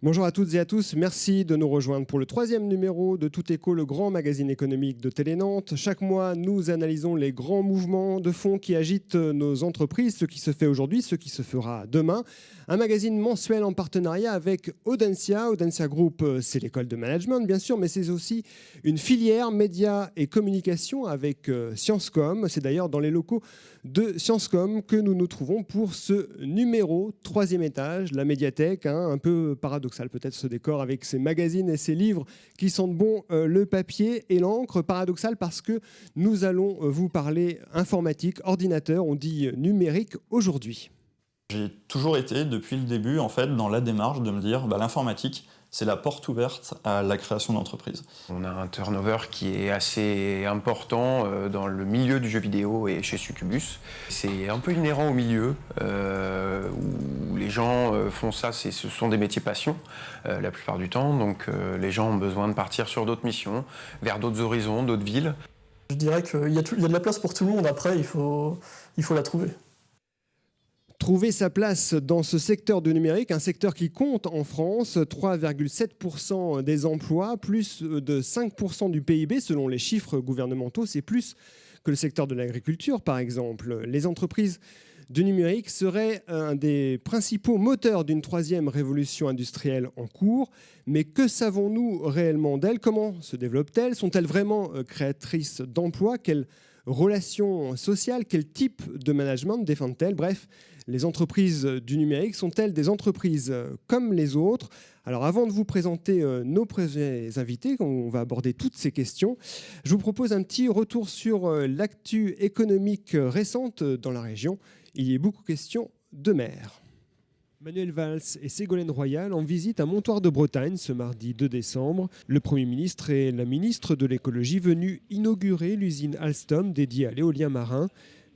Bonjour à toutes et à tous, merci de nous rejoindre pour le 3e numéro de Tout Éco, le grand magazine économique de Télé Nantes. Chaque mois, nous analysons les grands mouvements de fond qui agitent nos entreprises, ce qui se fait aujourd'hui, ce qui se fera demain. Un magazine mensuel en partenariat avec Audencia. Audencia Group, c'est l'école de management, bien sûr, mais c'est aussi une filière médias et communication avec Sciencescom. C'est d'ailleurs dans les locaux de Sciencescom que nous nous trouvons pour ce numéro, 3e étage, la médiathèque, un peu paradoxal peut-être ce décor avec ses magazines et ses livres qui sentent bon le papier et l'encre. Paradoxal parce que nous allons vous parler informatique, ordinateur, on dit numérique aujourd'hui. J'ai toujours été, depuis le début, en fait, dans la démarche de me dire l'informatique, c'est la porte ouverte à la création d'entreprises. On a un turnover qui est assez important dans le milieu du jeu vidéo et chez Succubus. C'est un peu inhérent au milieu où les gens font ça, ce sont des métiers passion la plupart du temps. Donc les gens ont besoin de partir sur d'autres missions, vers d'autres horizons, d'autres villes. Je dirais qu'il y a de la place pour tout le monde, après il faut la trouver. Trouver sa place dans ce secteur du numérique, un secteur qui compte en France 3,7% des emplois, plus de 5% du PIB selon les chiffres gouvernementaux. C'est plus que le secteur de l'agriculture, par exemple. Les entreprises du numérique seraient un des principaux moteurs d'une 3e révolution industrielle en cours. Mais que savons-nous réellement d'elles? Comment se développent-elles? Sont-elles vraiment créatrices d'emplois? Quelles relations sociales? Quel type de management défendent-elles? Bref, les entreprises du numérique sont-elles des entreprises comme les autres? Alors avant de vous présenter nos invités, on va aborder toutes ces questions, je vous propose un petit retour sur l'actu économique récente dans la région. Il y a beaucoup question de mer. Manuel Valls et Ségolène Royal en visite à Montoire de Bretagne ce mardi 2 décembre. Le Premier ministre et la ministre de l'écologie venus inaugurer l'usine Alstom dédiée à l'éolien marin.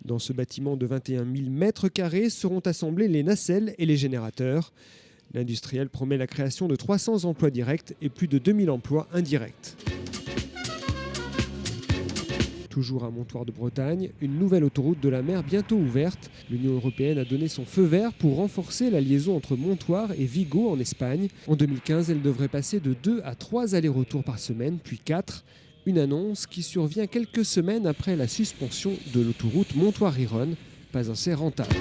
Dans ce bâtiment de 21 000 mètres carrés seront assemblés les nacelles et les générateurs. L'industriel promet la création de 300 emplois directs et plus de 2000 emplois indirects. Toujours à Montoire de Bretagne, une nouvelle autoroute de la mer bientôt ouverte. L'Union européenne a donné son feu vert pour renforcer la liaison entre Montoire et Vigo en Espagne. En 2015, elle devrait passer de 2 à 3 allers-retours par semaine, puis 4. Une annonce qui survient quelques semaines après la suspension de l'autoroute Montoire-Ironne, pas assez rentable.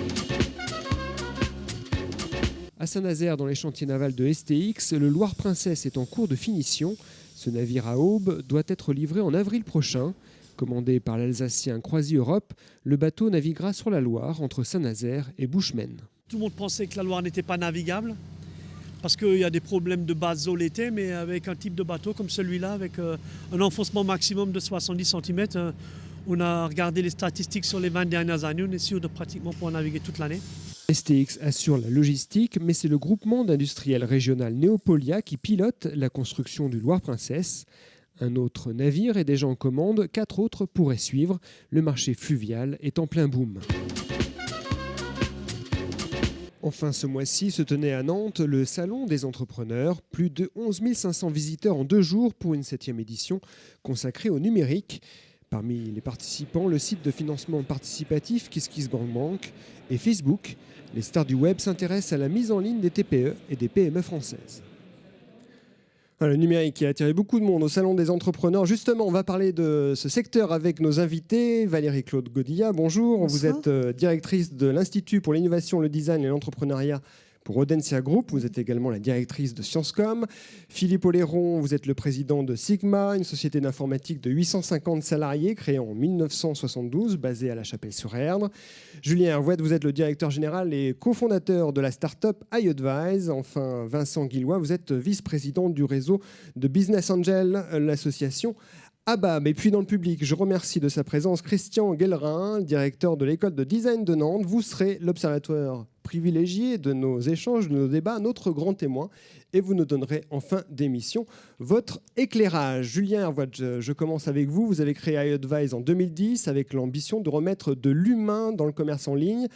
À Saint-Nazaire, dans les chantiers navals de STX, le Loire Princess est en cours de finition. Ce navire à aube doit être livré en avril prochain. Commandé par l'Alsacien Croisi Europe, le bateau naviguera sur la Loire entre Saint-Nazaire et Bouchemaine. Tout le monde pensait que la Loire n'était pas navigable parce qu'il y a des problèmes de base eau l'été, mais avec un type de bateau comme celui-là, avec un enfoncement maximum de 70 cm, on a regardé les statistiques sur les 20 dernières années, on est sûr de pratiquement pouvoir naviguer toute l'année. STX assure la logistique, mais c'est le groupement d'industriels régional Néopolia qui pilote la construction du Loire Princess. Un autre navire est déjà en commande, 4 autres pourraient suivre. Le marché fluvial est en plein boom. Enfin, ce mois-ci se tenait à Nantes le Salon des entrepreneurs. Plus de 11 500 visiteurs en 2 jours pour une 7e édition consacrée au numérique. Parmi les participants, le site de financement participatif KissKissBankBank et Facebook. Les stars du web s'intéressent à la mise en ligne des TPE et des PME françaises. Le numérique qui a attiré beaucoup de monde au Salon des entrepreneurs. Justement, on va parler de ce secteur avec nos invités. Valérie-Claude Godilla, bonjour. Bonsoir. Vous êtes directrice de l'Institut pour l'innovation, le design et l'entrepreneuriat pour Audencia Group. Vous êtes également la directrice de Sciencescom. Philippe Oléron, vous êtes le président de Sigma, une société d'informatique de 850 salariés créée en 1972, basée à La Chapelle-sur-Erdre. Julien Hervouet, vous êtes le directeur général et cofondateur de la start-up iAdvise. Enfin, Vincent Guillois, vous êtes vice-président du réseau de Business Angel, l'association ABAB. Et puis dans le public, je remercie de sa présence Christian Guellerin, directeur de l'école de design de Nantes. Vous serez l'observateur privilégié de nos échanges, de nos débats, notre grand témoin. Et vous nous donnerez en fin d'émission votre éclairage. Julien Hervouet, je commence avec vous. Vous avez créé iAdvise en 2010 avec l'ambition de remettre de l'humain dans le commerce en ligne.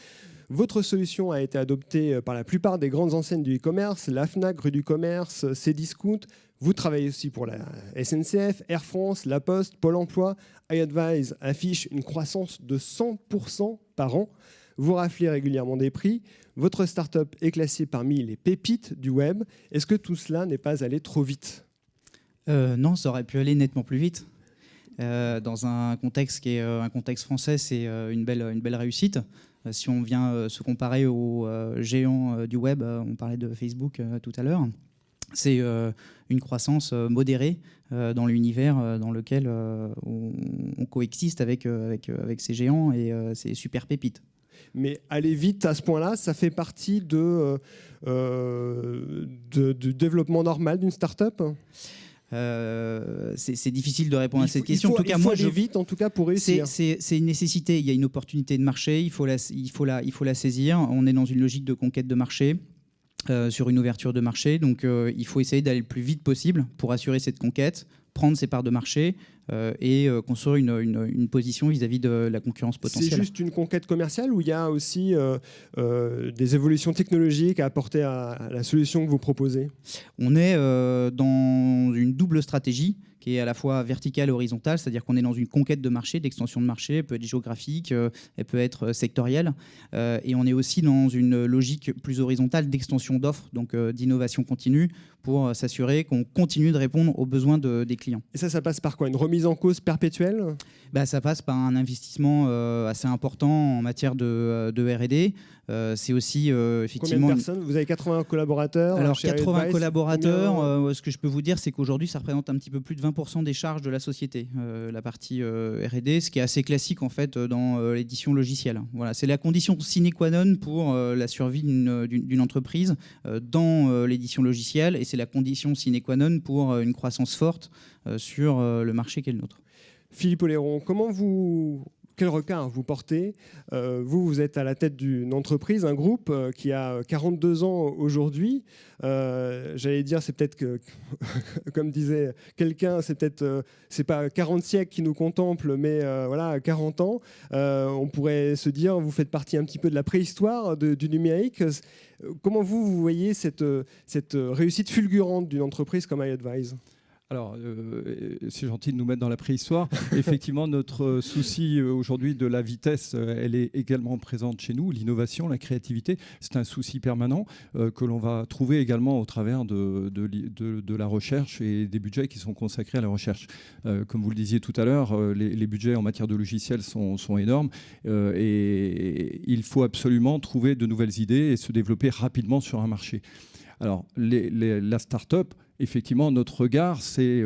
Votre solution a été adoptée par la plupart des grandes enseignes du e-commerce, la Fnac, Rue du Commerce, Cdiscount. Vous travaillez aussi pour la SNCF, Air France, La Poste, Pôle emploi. iAdvise affiche une croissance de 100% par an. vous raflez régulièrement des prix, votre start-up est classée parmi les pépites du web. Est-ce que tout cela n'est pas allé trop vite ? Non, ça aurait pu aller nettement plus vite. Dans un contexte qui est un contexte français, c'est une belle réussite. Si on vient se comparer aux géants du web, on parlait de Facebook tout à l'heure, c'est une croissance modérée dans l'univers dans lequel on coexiste avec ces géants, et c'est super pépite. Mais aller vite à ce point-là, ça fait partie du développement normal d'une start-up ? C'est difficile de répondre à cette question. En tout cas, moi, je vite, en tout cas, pour réussir. C'est une nécessité. Il y a une opportunité de marché. Il faut la saisir. On est dans une logique de conquête de marché, sur une ouverture de marché. Donc, il faut essayer d'aller le plus vite possible pour assurer cette conquête, prendre ses parts de marché et construire une position vis-à-vis de la concurrence potentielle. C'est juste une conquête commerciale, ou il y a aussi des évolutions technologiques à apporter à la solution que vous proposez ? On est dans une double stratégie qui est à la fois verticale et horizontale, c'est-à-dire qu'on est dans une conquête de marché, d'extension de marché, elle peut être géographique, elle peut être sectorielle, et on est aussi dans une logique plus horizontale d'extension d'offres, donc d'innovation continue, pour s'assurer qu'on continue de répondre aux besoins des clients. Et ça passe par quoi ? Une remise en cause perpétuelle ? Ça passe par un investissement assez important en matière de R&D. C'est aussi effectivement... Combien de personnes ? Vous avez 80 collaborateurs ? Alors, chez 80 Advice, collaborateurs, ce que je peux vous dire, c'est qu'aujourd'hui, ça représente un petit peu plus de 20% des charges de la société, la partie R&D, ce qui est assez classique en fait dans l'édition logicielle. Voilà, c'est la condition sine qua non pour la survie d'une entreprise dans l'édition logicielle, et c'est la condition sine qua non pour une croissance forte sur le marché qu'est le nôtre. Philippe Oléron, quel regard vous portez ? Vous êtes à la tête d'une entreprise, un groupe qui a 42 ans aujourd'hui. J'allais dire, c'est peut-être que, comme disait quelqu'un, c'est pas 40 siècles qui nous contemplent, mais voilà, 40 ans. On pourrait se dire, vous faites partie un petit peu de la préhistoire du numérique. Comment vous voyez cette réussite fulgurante d'une entreprise comme iAdvise ? Alors, c'est gentil de nous mettre dans la préhistoire. Effectivement, notre souci aujourd'hui de la vitesse, elle est également présente chez nous. L'innovation, la créativité, c'est un souci permanent que l'on va trouver également au travers de la recherche et des budgets qui sont consacrés à la recherche. Comme vous le disiez tout à l'heure, les budgets en matière de logiciels sont énormes et il faut absolument trouver de nouvelles idées et se développer rapidement sur un marché. Alors, la start-up, effectivement, notre regard, c'est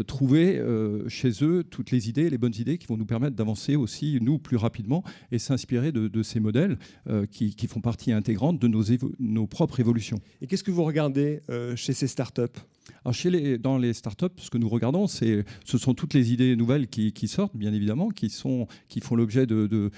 trouver chez eux toutes les idées, les bonnes idées qui vont nous permettre d'avancer aussi, nous, plus rapidement et s'inspirer de ces modèles qui font partie intégrante de nos propres évolutions. Et qu'est-ce que vous regardez chez ces startups ? Alors dans les startups, ce que nous regardons, ce sont toutes les idées nouvelles qui sortent, bien évidemment, qui font l'objet de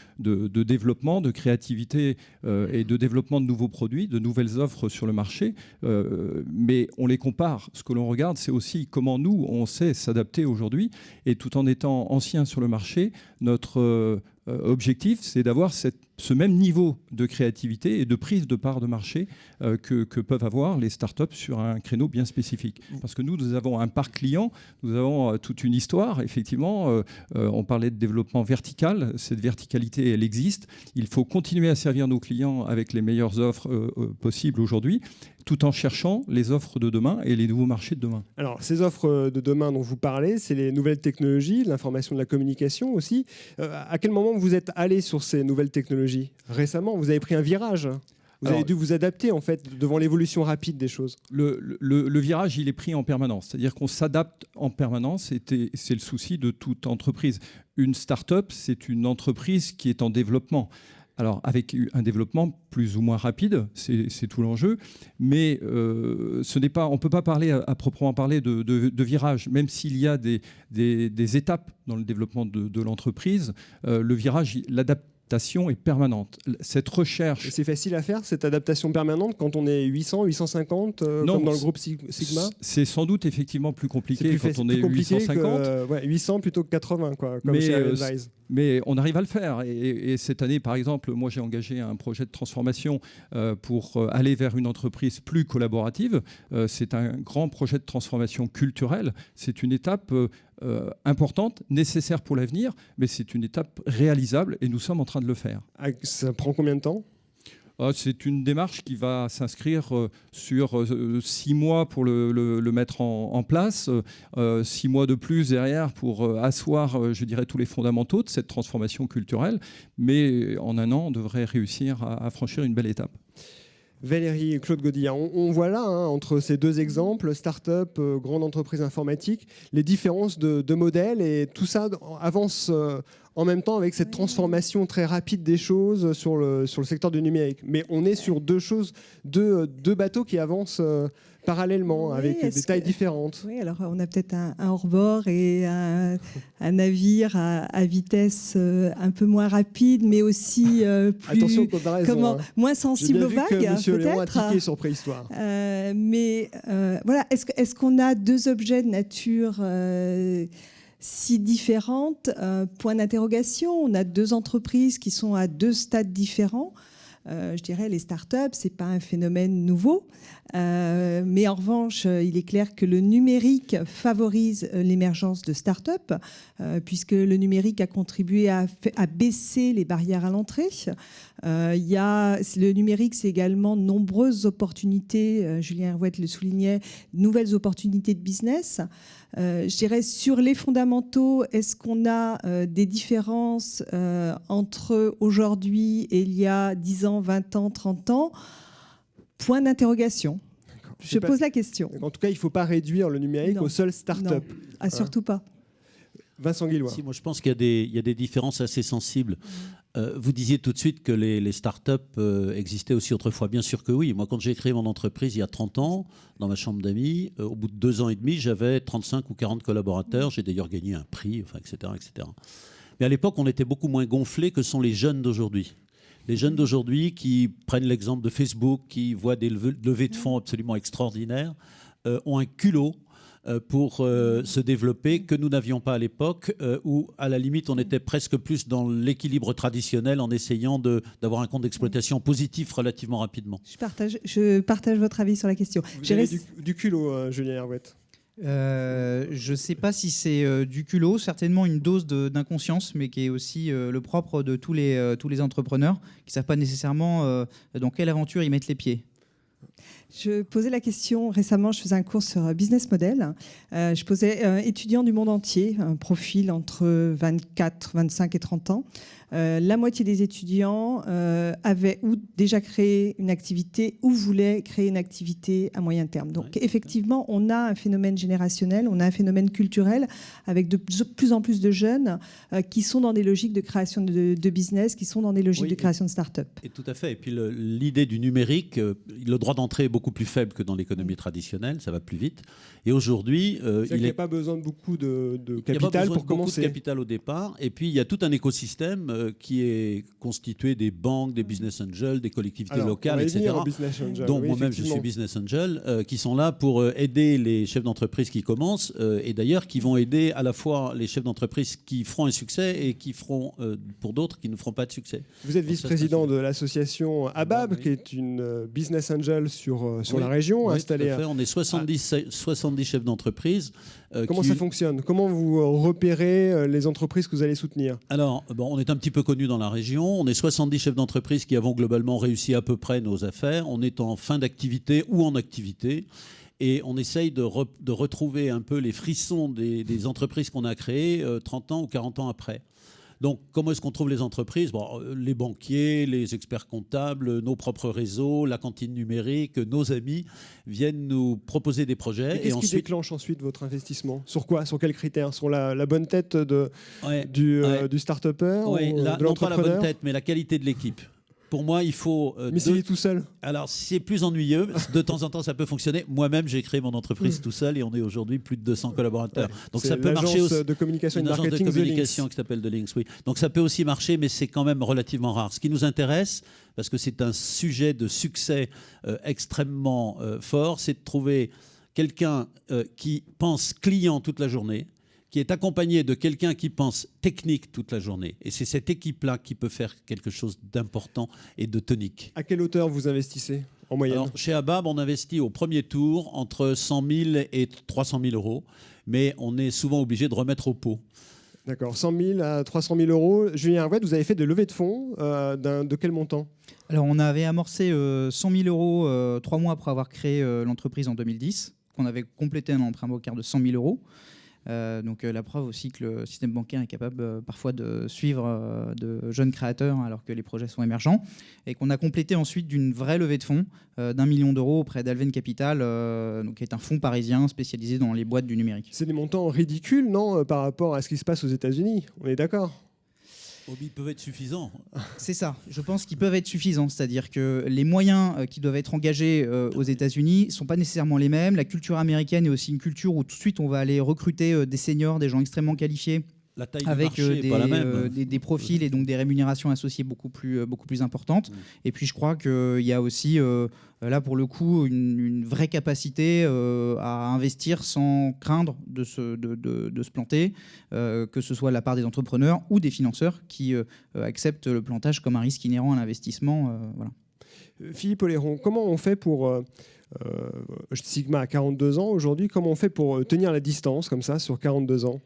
développement, de créativité et de développement de nouveaux produits, de nouvelles offres sur le marché. Mais on les compare. Ce que l'on regarde, c'est aussi comment nous, on sait s'adapter aujourd'hui. Et tout en étant anciens sur le marché, notre objectif, c'est d'avoir ce même niveau de créativité et de prise de part de marché que peuvent avoir les startups sur un créneau bien spécifique. Parce que nous avons un parc client, nous avons toute une histoire. Effectivement, on parlait de développement vertical. Cette verticalité, elle existe. Il faut continuer à servir nos clients avec les meilleures offres possibles aujourd'hui, tout en cherchant les offres de demain et les nouveaux marchés de demain. Alors, ces offres de demain dont vous parlez, c'est les nouvelles technologies, l'information, de la communication aussi. À quel moment vous êtes allé sur ces nouvelles technologies ? Récemment, vous avez pris un virage. Vous avez dû vous adapter en fait devant l'évolution rapide des choses. Le virage, il est pris en permanence. C'est-à-dire qu'on s'adapte en permanence. C'est le souci de toute entreprise. Une start-up, c'est une entreprise qui est en développement. Alors, avec un développement plus ou moins rapide, c'est tout l'enjeu, mais on ne peut pas parler à proprement parler de virage, même s'il y a des étapes dans le développement de l'entreprise. Le virage, l'adaptation est permanente. Cette recherche... Et c'est facile à faire, cette adaptation permanente, quand on est 800, 850, non, comme dans le groupe Sigma ? C'est sans doute effectivement plus compliqué quand on est 850. 800 plutôt que 80, quoi, comme chez Advice. Mais on arrive à le faire. Et cette année, par exemple, moi, j'ai engagé un projet de transformation pour aller vers une entreprise plus collaborative. C'est un grand projet de transformation culturelle. C'est une étape importante, nécessaire pour l'avenir, mais c'est une étape réalisable et nous sommes en train de le faire. Ça prend combien de temps ? C'est une démarche qui va s'inscrire sur 6 mois pour le mettre en place, 6 mois de plus derrière pour asseoir, je dirais, tous les fondamentaux de cette transformation culturelle. Mais en un an, on devrait réussir à franchir une belle étape. Valérie, Claude Godillard, on voit là, entre ces deux exemples, start-up, grande entreprise informatique, les différences de modèles, et tout ça avance en même temps avec cette transformation très rapide des choses sur le secteur du numérique. Mais on est sur deux bateaux qui avancent parallèlement, avec des tailles différentes. Oui, alors on a peut-être un hors-bord et un navire à vitesse un peu moins rapide, mais aussi plus, attention aux comparaisons, moins sensible aux vagues. J'ai bien vu que M. Léon a peut-être. tiqué sur Préhistoire. Mais voilà, est-ce qu'on a deux objets de nature si différentes? Point d'interrogation. On a deux entreprises qui sont à deux stades différents. Je dirais les startups, ce n'est pas un phénomène nouveau. Mais en revanche, il est clair que le numérique favorise l'émergence de startups, puisque le numérique a contribué à baisser les barrières à l'entrée. Le numérique, c'est également de nombreuses opportunités, Julien Hervouet le soulignait, de nouvelles opportunités de business. Je dirais sur les fondamentaux, est-ce qu'on a des différences entre aujourd'hui et il y a 10 ans, 20 ans, 30 ans? Point d'interrogation. Je pose la question. En tout cas, il ne faut pas réduire le numérique aux seules start-up. Surtout pas. Vincent Guillois. Si, moi, je pense qu'il y a des différences assez sensibles. Vous disiez tout de suite que les start-up existaient aussi autrefois. Bien sûr que oui. Moi, quand j'ai créé mon entreprise il y a 30 ans, dans ma chambre d'amis, au bout de 2 ans et demi, j'avais 35 ou 40 collaborateurs. J'ai d'ailleurs gagné un prix, etc., etc. Mais à l'époque, on était beaucoup moins gonflés que sont les jeunes d'aujourd'hui. Les jeunes d'aujourd'hui qui prennent l'exemple de Facebook, qui voient des levées de fonds absolument extraordinaires, ont un culot pour se développer que nous n'avions pas à l'époque, où à la limite on était presque plus dans l'équilibre traditionnel en essayant d'avoir un compte d'exploitation positif relativement rapidement. Je partage votre avis sur la question. Vous avez du culot, Julien Hervouet. Je ne sais pas si c'est du culot, certainement une dose d'inconscience, mais qui est aussi le propre de tous les entrepreneurs qui ne savent pas nécessairement dans quelle aventure ils mettent les pieds. Je posais la question récemment, je faisais un cours sur business model. Je posais étudiants du monde entier, un profil entre 24, 25 et 30 ans. La moitié des étudiants avaient ou déjà créé une activité ou voulaient créer une activité à moyen terme. Donc effectivement, on a un phénomène générationnel, on a un phénomène culturel avec de plus en plus de jeunes qui sont dans des logiques de création de business, qui sont dans des logiques de création de start-up. Et tout à fait. Et puis l'idée du numérique, le droit d'entrée est beaucoup plus faible que dans l'économie traditionnelle, ça va plus vite. Et aujourd'hui, il n'y a pas besoin de beaucoup de capital pour commencer. Beaucoup de capital au départ. Et puis il y a tout un écosystème qui est constitué des banques, des business angels, des collectivités locales, etc. Donc moi-même, je suis business angel, qui sont là pour aider les chefs d'entreprise qui commencent, et d'ailleurs qui vont aider à la fois les chefs d'entreprise qui feront un succès et qui feront pour d'autres qui ne feront pas de succès. Vous êtes vice-président de l'association ABAB, qui est une business angel sur la région, installée à... On est 70 chefs d'entreprise. Comment ça fonctionne? Comment vous repérez les entreprises que vous allez soutenir? Alors, on est un petit peu connus dans la région. On est 70 chefs d'entreprise qui avons globalement réussi à peu près nos affaires. On est en fin d'activité ou en activité. Et on essaye de retrouver un peu les frissons des entreprises qu'on a créées 30 ans ou 40 ans après. Donc, comment est-ce qu'on trouve les entreprises? Les banquiers, les experts comptables, nos propres réseaux, la cantine numérique, nos amis viennent nous proposer des projets. Et qu'est-ce qui déclenche ensuite votre investissement? Sur quoi? Sur quels critères? Sur la bonne tête du start-upper ou de l'entrepreneur? Non pas la bonne tête, mais la qualité de l'équipe. Pour moi, il faut... Mais s'il est tout seul? Alors, c'est plus ennuyeux. De temps en temps, ça peut fonctionner. Moi-même, j'ai créé mon entreprise tout seul et on est aujourd'hui plus de 200 collaborateurs. Donc, ça peut marcher aussi. De communication et de marketing, une agence de communication qui s'appelle The Links, oui. Donc, ça peut aussi marcher, mais c'est quand même relativement rare. Ce qui nous intéresse, parce que c'est un sujet de succès extrêmement fort, c'est de trouver quelqu'un qui pense client toute la journée, qui est accompagné de quelqu'un qui pense technique toute la journée. Et c'est cette équipe-là qui peut faire quelque chose d'important et de tonique. À quelle hauteur vous investissez en moyenne? Alors, chez ABAB, on investit au premier tour entre 100 000 et 300 000 euros, mais on est souvent obligé de remettre au pot. D'accord, 100 000 à 300 000 euros. Julien Hervouet, vous avez fait des levées de fonds de quel montant? Alors, on avait amorcé 100 000 euros 3 mois après avoir créé l'entreprise en 2010, qu'on avait complété un emprunt bancaire de 100 000 euros. Donc la preuve aussi que le système bancaire est capable parfois de suivre de jeunes créateurs alors que les projets sont émergents, et qu'on a complété ensuite d'une vraie levée de fonds d'1 million d'euros auprès d'Alven Capital, donc, qui est un fonds parisien spécialisé dans les boîtes du numérique. C'est des montants ridicules, non, par rapport à ce qui se passe aux États-Unis? On est d'accord? Ils peuvent être suffisants. C'est ça, je pense qu'ils peuvent être suffisants, c'est-à-dire que les moyens qui doivent être engagés aux États-Unis ne sont pas nécessairement les mêmes. La culture américaine est aussi une culture où tout de suite on va aller recruter des seniors, des gens extrêmement qualifiés, La taille avec du marché n'est pas la même. des profils et donc des rémunérations associées beaucoup plus importantes. Et puis je crois qu'il y a aussi là pour le coup une vraie capacité à investir sans craindre de se planter, que ce soit de la part des entrepreneurs ou des financeurs qui acceptent le plantage comme un risque inhérent à l'investissement. Voilà. Philippe Oléron, comment on fait pour... Sigma a 42 ans aujourd'hui, comment on fait pour tenir la distance comme ça sur 42 ans?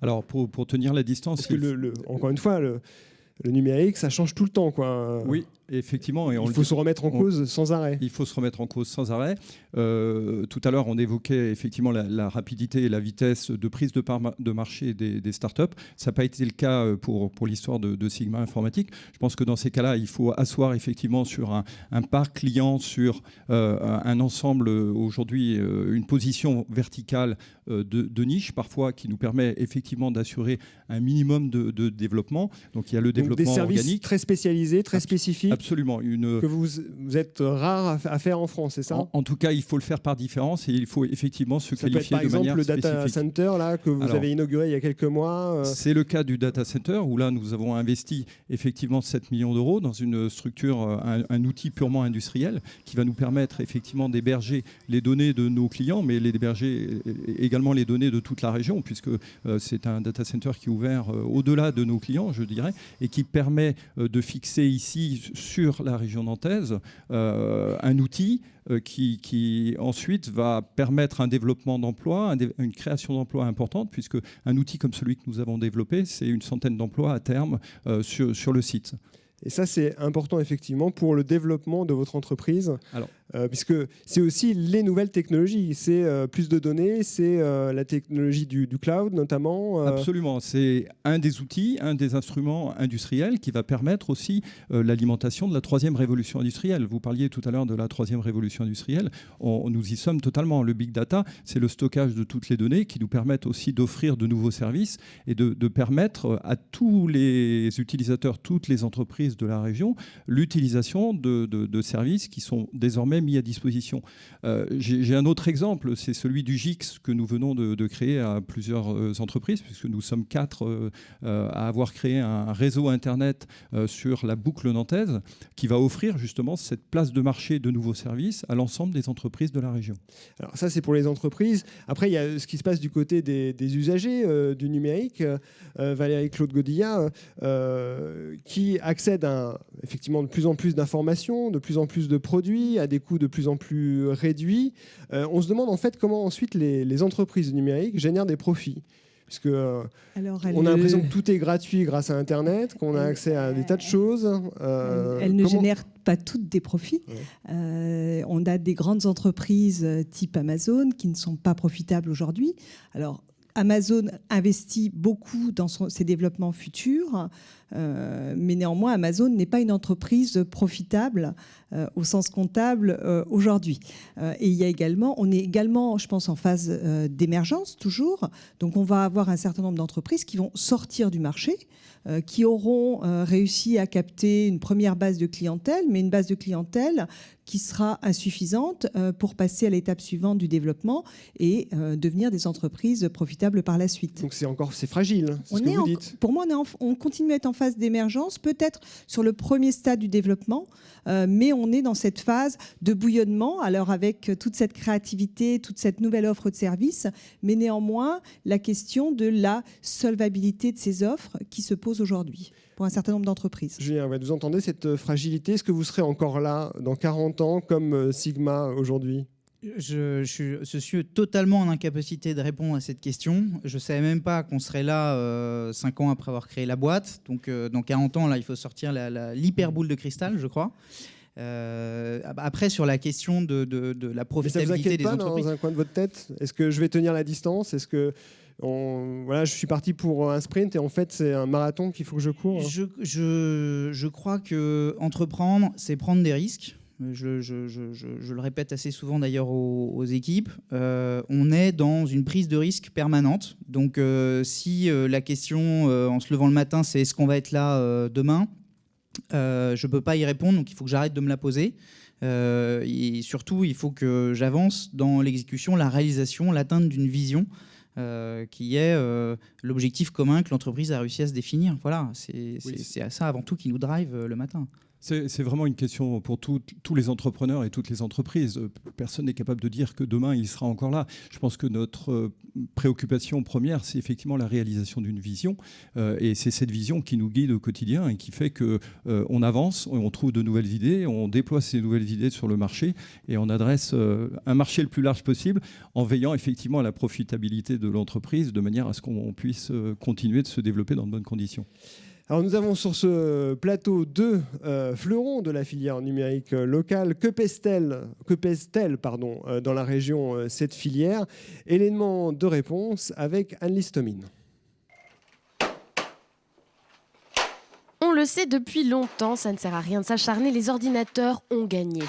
Alors, pour tenir la distance... Parce que, encore une fois, le numérique, ça change tout le temps, quoi. Oui, effectivement. Et il faut se remettre en cause sans arrêt. Il faut se remettre en cause sans arrêt. Tout à l'heure, on évoquait effectivement la rapidité et la vitesse de prise de part de marché des startups. Ça n'a pas été le cas pour l'histoire de Sigma Informatique. Je pense que dans ces cas-là, il faut asseoir effectivement sur un parc client, sur un ensemble, aujourd'hui, une position verticale de niche, parfois, qui nous permet effectivement d'assurer un minimum de développement. Donc, il y a le développement des services organique. Très spécialisés, très spécifiques. Absolument. Que vous êtes rare à faire en France, c'est ça? En tout cas, il faut le faire par différence et il faut effectivement se ça qualifier peut être, de manière spécifique. Par exemple, le data center là, que vous avez inauguré il y a quelques mois. C'est le cas du data center où là, nous avons investi effectivement 7 millions d'euros dans une structure, un outil purement industriel qui va nous permettre effectivement d'héberger les données de nos clients, mais d'héberger également les données de toute la région, puisque c'est un data center qui est ouvert au-delà de nos clients, je dirais, et qui permet de fixer ici sur la région nantaise un outil qui ensuite va permettre un développement d'emplois, une création d'emplois importante, puisque un outil comme celui que nous avons développé, c'est une centaine d'emplois à terme sur le site. Et ça, c'est important effectivement pour le développement de votre entreprise, puisque c'est aussi les nouvelles technologies. C'est plus de données, c'est la technologie du cloud notamment. Absolument, c'est un des outils, un des instruments industriels qui va permettre aussi l'alimentation de la troisième révolution industrielle. Vous parliez tout à l'heure de la troisième révolution industrielle. Nous y sommes totalement. Le big data, c'est le stockage de toutes les données qui nous permettent aussi d'offrir de nouveaux services et de permettre à tous les utilisateurs, toutes les entreprises de la région, l'utilisation de services qui sont désormais mis à disposition. J'ai un autre exemple, c'est celui du GIX que nous venons de créer à plusieurs entreprises, puisque nous sommes 4 à avoir créé un réseau Internet sur la boucle nantaise qui va offrir justement cette place de marché de nouveaux services à l'ensemble des entreprises de la région. Alors ça, c'est pour les entreprises. Après, il y a ce qui se passe du côté des usagers du numérique. Valérie Claude Godilla, qui accède à effectivement de plus en plus d'informations, de plus en plus de produits, à des coûts de plus en plus réduits. On se demande en fait comment ensuite les entreprises du numérique génèrent des profits. Parce que on a l'impression que tout est gratuit grâce à Internet, qu'on a accès à des tas de choses. Elles ne génèrent pas toutes des profits. On a des grandes entreprises type Amazon qui ne sont pas profitables aujourd'hui. Alors, Amazon investit beaucoup dans ses développements futurs, mais néanmoins, Amazon n'est pas une entreprise profitable au sens comptable aujourd'hui. Et on est également, je pense, en phase d'émergence toujours. Donc, on va avoir un certain nombre d'entreprises qui vont sortir du marché, qui auront réussi à capter une première base de clientèle, mais une base de clientèle qui sera insuffisante pour passer à l'étape suivante du développement et devenir des entreprises profitables par la suite. Donc c'est fragile, c'est ce que vous dites. Pour moi, on continue à être en phase d'émergence, peut-être sur le premier stade du développement, mais on est dans cette phase de bouillonnement, alors avec toute cette créativité, toute cette nouvelle offre de services, mais néanmoins la question de la solvabilité de ces offres qui se pose aujourd'hui. pour un certain nombre d'entreprises. Julien, vous entendez cette fragilité? Est-ce que vous serez encore là dans 40 ans comme Sigma aujourd'hui? Je suis totalement en incapacité de répondre à cette question. Je ne savais même pas qu'on serait là 5 ans après avoir créé la boîte. Donc dans 40 ans, là, il faut sortir l'hyperboule de cristal, je crois. Après, sur la question de la profitabilité des entreprises... Ça vous inquiète pas dans un coin de votre tête? Est-ce que je vais tenir la distance? Est-ce que voilà, je suis parti pour un sprint et en fait c'est un marathon qu'il faut que je cours? Je crois que entreprendre, c'est prendre des risques. Je le répète assez souvent d'ailleurs aux équipes. On est dans une prise de risque permanente. Donc si la question en se levant le matin, c'est est-ce qu'on va être là demain, je ne peux pas y répondre, donc il faut que j'arrête de me la poser. Et surtout, il faut que j'avance dans l'exécution, la réalisation, l'atteinte d'une vision qui est l'objectif commun que l'entreprise a réussi à se définir. Voilà, c'est à ça avant tout qui nous drive le matin. C'est vraiment une question pour tous les entrepreneurs et toutes les entreprises. Personne n'est capable de dire que demain, il sera encore là. Je pense que notre préoccupation première, c'est effectivement la réalisation d'une vision. Et c'est cette vision qui nous guide au quotidien et qui fait qu'on avance, on trouve de nouvelles idées, on déploie ces nouvelles idées sur le marché et on adresse un marché le plus large possible en veillant effectivement à la profitabilité de l'entreprise de manière à ce qu'on puisse continuer de se développer dans de bonnes conditions. Alors nous avons sur ce plateau deux fleurons de la filière numérique locale. Que pèse-t-elle dans la région cette filière? Élément de réponse avec Anne-Lise Tomine. On le sait depuis longtemps, ça ne sert à rien de s'acharner, les ordinateurs ont gagné.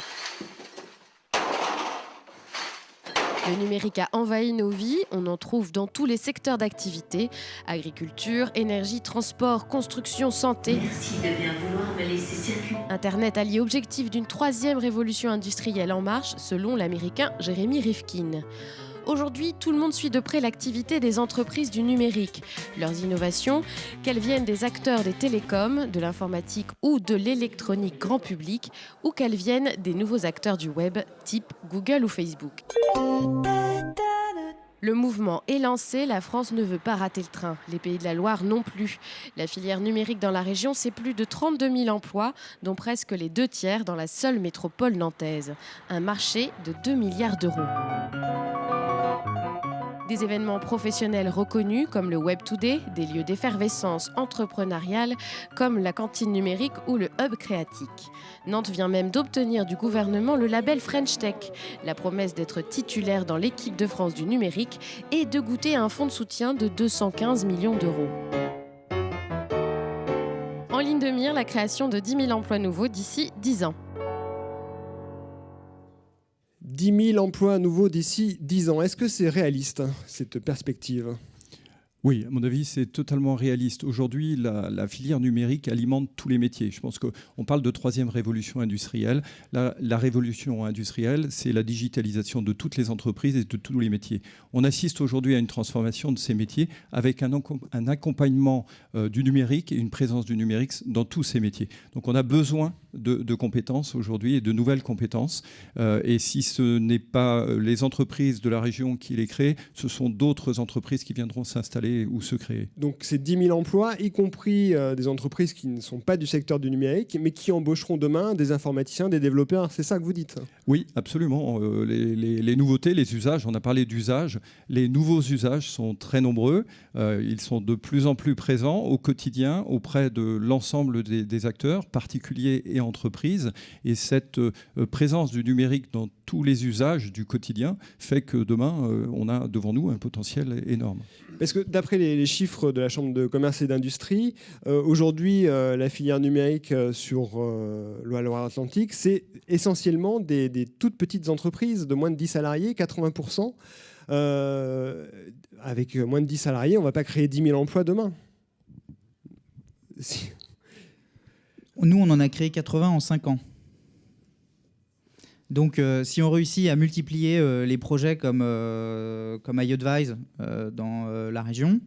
Le numérique a envahi nos vies, on en trouve dans tous les secteurs d'activité, agriculture, énergie, transport, construction, santé. Merci de bien vouloir me laisser circuler. Internet allie objectif d'une 3e révolution industrielle en marche, selon l'américain Jeremy Rifkin. Aujourd'hui, tout le monde suit de près l'activité des entreprises du numérique. Leurs innovations, qu'elles viennent des acteurs des télécoms, de l'informatique ou de l'électronique grand public, ou qu'elles viennent des nouveaux acteurs du web, type Google ou Facebook. Le mouvement est lancé, la France ne veut pas rater le train, les Pays de la Loire non plus. La filière numérique dans la région, c'est plus de 32 000 emplois, dont presque les 2/3 dans la seule métropole nantaise. Un marché de 2 milliards d'euros. Des événements professionnels reconnus comme le Web Today, des lieux d'effervescence entrepreneuriale comme la cantine numérique ou le hub créatique. Nantes vient même d'obtenir du gouvernement le label French Tech, la promesse d'être titulaire dans l'équipe de France du numérique et de goûter à un fonds de soutien de 215 millions d'euros. En ligne de mire, la création de 10 000 emplois nouveaux d'ici 10 ans. 10 000 emplois nouveaux d'ici 10 ans. Est-ce que c'est réaliste, cette perspective ? Oui, à mon avis, c'est totalement réaliste. Aujourd'hui, la filière numérique alimente tous les métiers. Je pense qu'on parle de 3e révolution industrielle. La révolution industrielle, c'est la digitalisation de toutes les entreprises et de tous les métiers. On assiste aujourd'hui à une transformation de ces métiers avec un accompagnement du numérique et une présence du numérique dans tous ces métiers. Donc on a besoin de compétences aujourd'hui et de nouvelles compétences. Et si ce n'est pas les entreprises de la région qui les créent, ce sont d'autres entreprises qui viendront s'installer ou se créer. Donc c'est 10 000 emplois, y compris des entreprises qui ne sont pas du secteur du numérique, mais qui embaucheront demain des informaticiens, des développeurs. C'est ça que vous dites ? Oui, absolument. Les nouveautés, les usages, on a parlé d'usages. Les nouveaux usages sont très nombreux. Ils sont de plus en plus présents au quotidien auprès de l'ensemble des acteurs, particuliers et entreprises. Et cette présence du numérique dans tous les usages du quotidien fait que demain, on a devant nous un potentiel énorme. Parce que d'après les chiffres de la Chambre de commerce et d'industrie, aujourd'hui, la filière numérique sur la Loire-Atlantique, c'est essentiellement des toutes petites entreprises de moins de 10 salariés, 80%. Avec moins de 10 salariés, on ne va pas créer 10 000 emplois demain. Nous, on en a créé 80 en 5 ans. Donc, si on réussit à multiplier les projets comme iAdvise dans la région,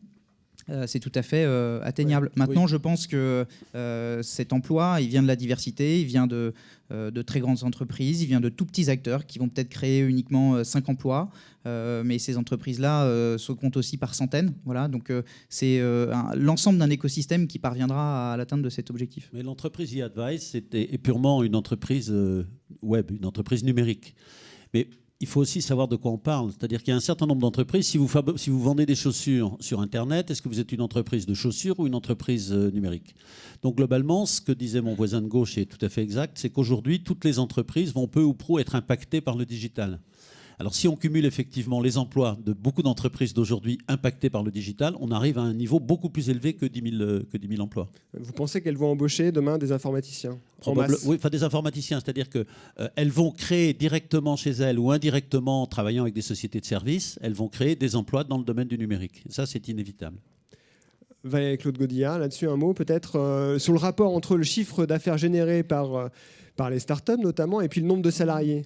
c'est tout à fait atteignable. Maintenant, je pense que cet emploi, il vient de la diversité, il vient de très grandes entreprises, il vient de tout petits acteurs qui vont peut-être créer uniquement 5 emplois, mais ces entreprises-là se comptent aussi par centaines. Voilà, donc c'est l'ensemble d'un écosystème qui parviendra à l'atteinte de cet objectif. Mais l'entreprise eAdvice est purement une entreprise web, une entreprise numérique. Mais il faut aussi savoir de quoi on parle. C'est-à-dire qu'il y a un certain nombre d'entreprises. Si vous vendez des chaussures sur Internet, est-ce que vous êtes une entreprise de chaussures ou une entreprise numérique? Donc globalement, ce que disait mon voisin de gauche est tout à fait exact, c'est qu'aujourd'hui, toutes les entreprises vont peu ou prou être impactées par le digital. Alors si on cumule effectivement les emplois de beaucoup d'entreprises d'aujourd'hui impactées par le digital, on arrive à un niveau beaucoup plus élevé que 10 000 emplois. Vous pensez qu'elles vont embaucher demain des informaticiens en masse? Oui, enfin des informaticiens, c'est-à-dire qu'elles vont créer directement chez elles ou indirectement en travaillant avec des sociétés de services, elles vont créer des emplois dans le domaine du numérique. Ça, c'est inévitable. Valérie-Claude Godillard, là-dessus un mot peut-être sur le rapport entre le chiffre d'affaires généré par les startups notamment et puis le nombre de salariés.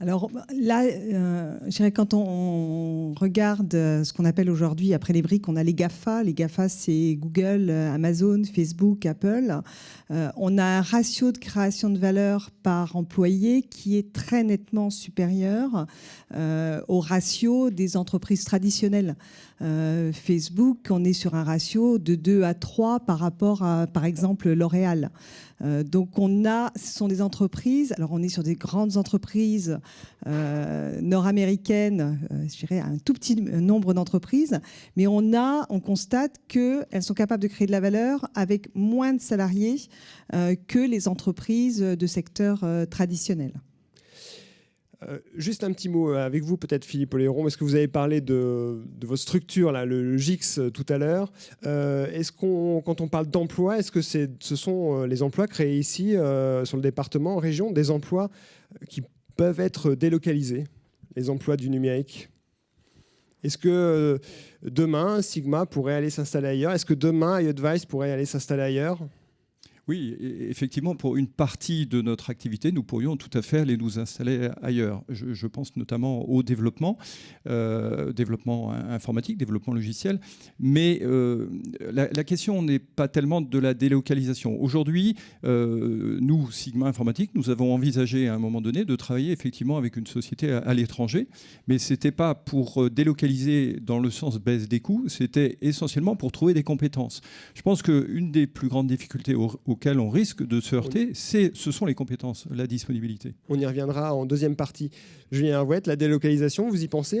Alors là, je dirais quand on regarde ce qu'on appelle aujourd'hui, après les briques, on a les GAFA. Les GAFA, c'est Google, Amazon, Facebook, Apple. On a un ratio de création de valeur par employé qui est très nettement supérieur au ratio des entreprises traditionnelles. Facebook, on est sur un ratio de 2 à 3 par rapport à, par exemple, L'Oréal. Donc ce sont des entreprises, alors on est sur des grandes entreprises nord-américaines, je dirais un tout petit nombre d'entreprises, mais on constate qu'elles sont capables de créer de la valeur avec moins de salariés que les entreprises de secteur traditionnel. Juste un petit mot avec vous, peut-être Philippe Oléron. Est-ce que vous avez parlé de votre structure, là, le GIX, tout à l'heure. Quand on parle d'emploi, est-ce que ce sont les emplois créés ici, sur le département, en région, des emplois qui peuvent être délocalisés, les emplois du numérique? Est-ce que demain, Sigma pourrait aller s'installer ailleurs? Est-ce que demain, iAdvice pourrait aller s'installer ailleurs? Oui, effectivement, pour une partie de notre activité, nous pourrions tout à fait aller nous installer ailleurs. Je pense notamment au développement informatique, développement logiciel. Mais la question n'est pas tellement de la délocalisation. Aujourd'hui, nous, Sigma Informatique, nous avons envisagé à un moment donné de travailler effectivement avec une société à l'étranger. Mais ce n'était pas pour délocaliser dans le sens baisse des coûts, c'était essentiellement pour trouver des compétences. Je pense qu'une des plus grandes difficultés auxquelles on risque de se heurter, ce sont les compétences, la disponibilité. On y reviendra en deuxième partie. Julien Hervouet, la délocalisation, vous y pensez?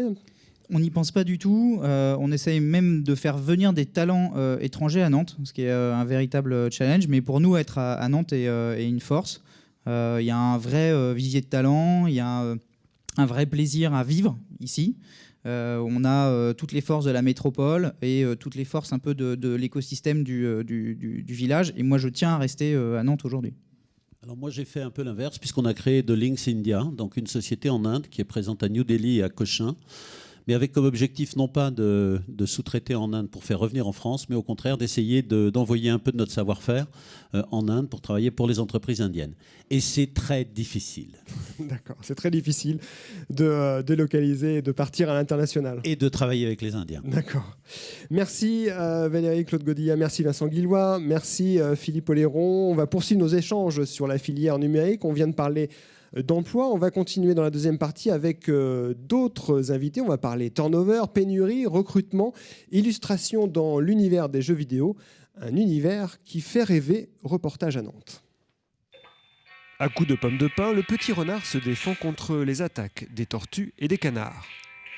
On n'y pense pas du tout. On essaye même de faire venir des talents étrangers à Nantes, ce qui est un véritable challenge. Mais pour nous, être à Nantes est une force. Il y a un vrai visier de talent, il y a un vrai plaisir à vivre ici. On a toutes les forces de la métropole et toutes les forces un peu de l'écosystème du village. Et moi, je tiens à rester à Nantes aujourd'hui. Alors moi, j'ai fait un peu l'inverse, puisqu'on a créé The Links India, donc une société en Inde qui est présente à New Delhi et à Cochin, mais avec comme objectif non pas de sous-traiter en Inde pour faire revenir en France, mais au contraire d'essayer d'envoyer un peu de notre savoir-faire en Inde pour travailler pour les entreprises indiennes. Et c'est très difficile. D'accord, c'est très difficile de délocaliser et de partir à l'international. Et de travailler avec les Indiens. D'accord. Merci Valérie-Claude Godillard, merci Vincent Guillois, merci Philippe Oléron. On va poursuivre nos échanges sur la filière numérique. On vient de parler d'emploi. On va continuer dans la deuxième partie avec d'autres invités. On va parler turnover, pénurie, recrutement, illustration dans l'univers des jeux vidéo, un univers qui fait rêver. Reportage à Nantes. À coups de pommes de pin, le petit renard se défend contre les attaques des tortues et des canards.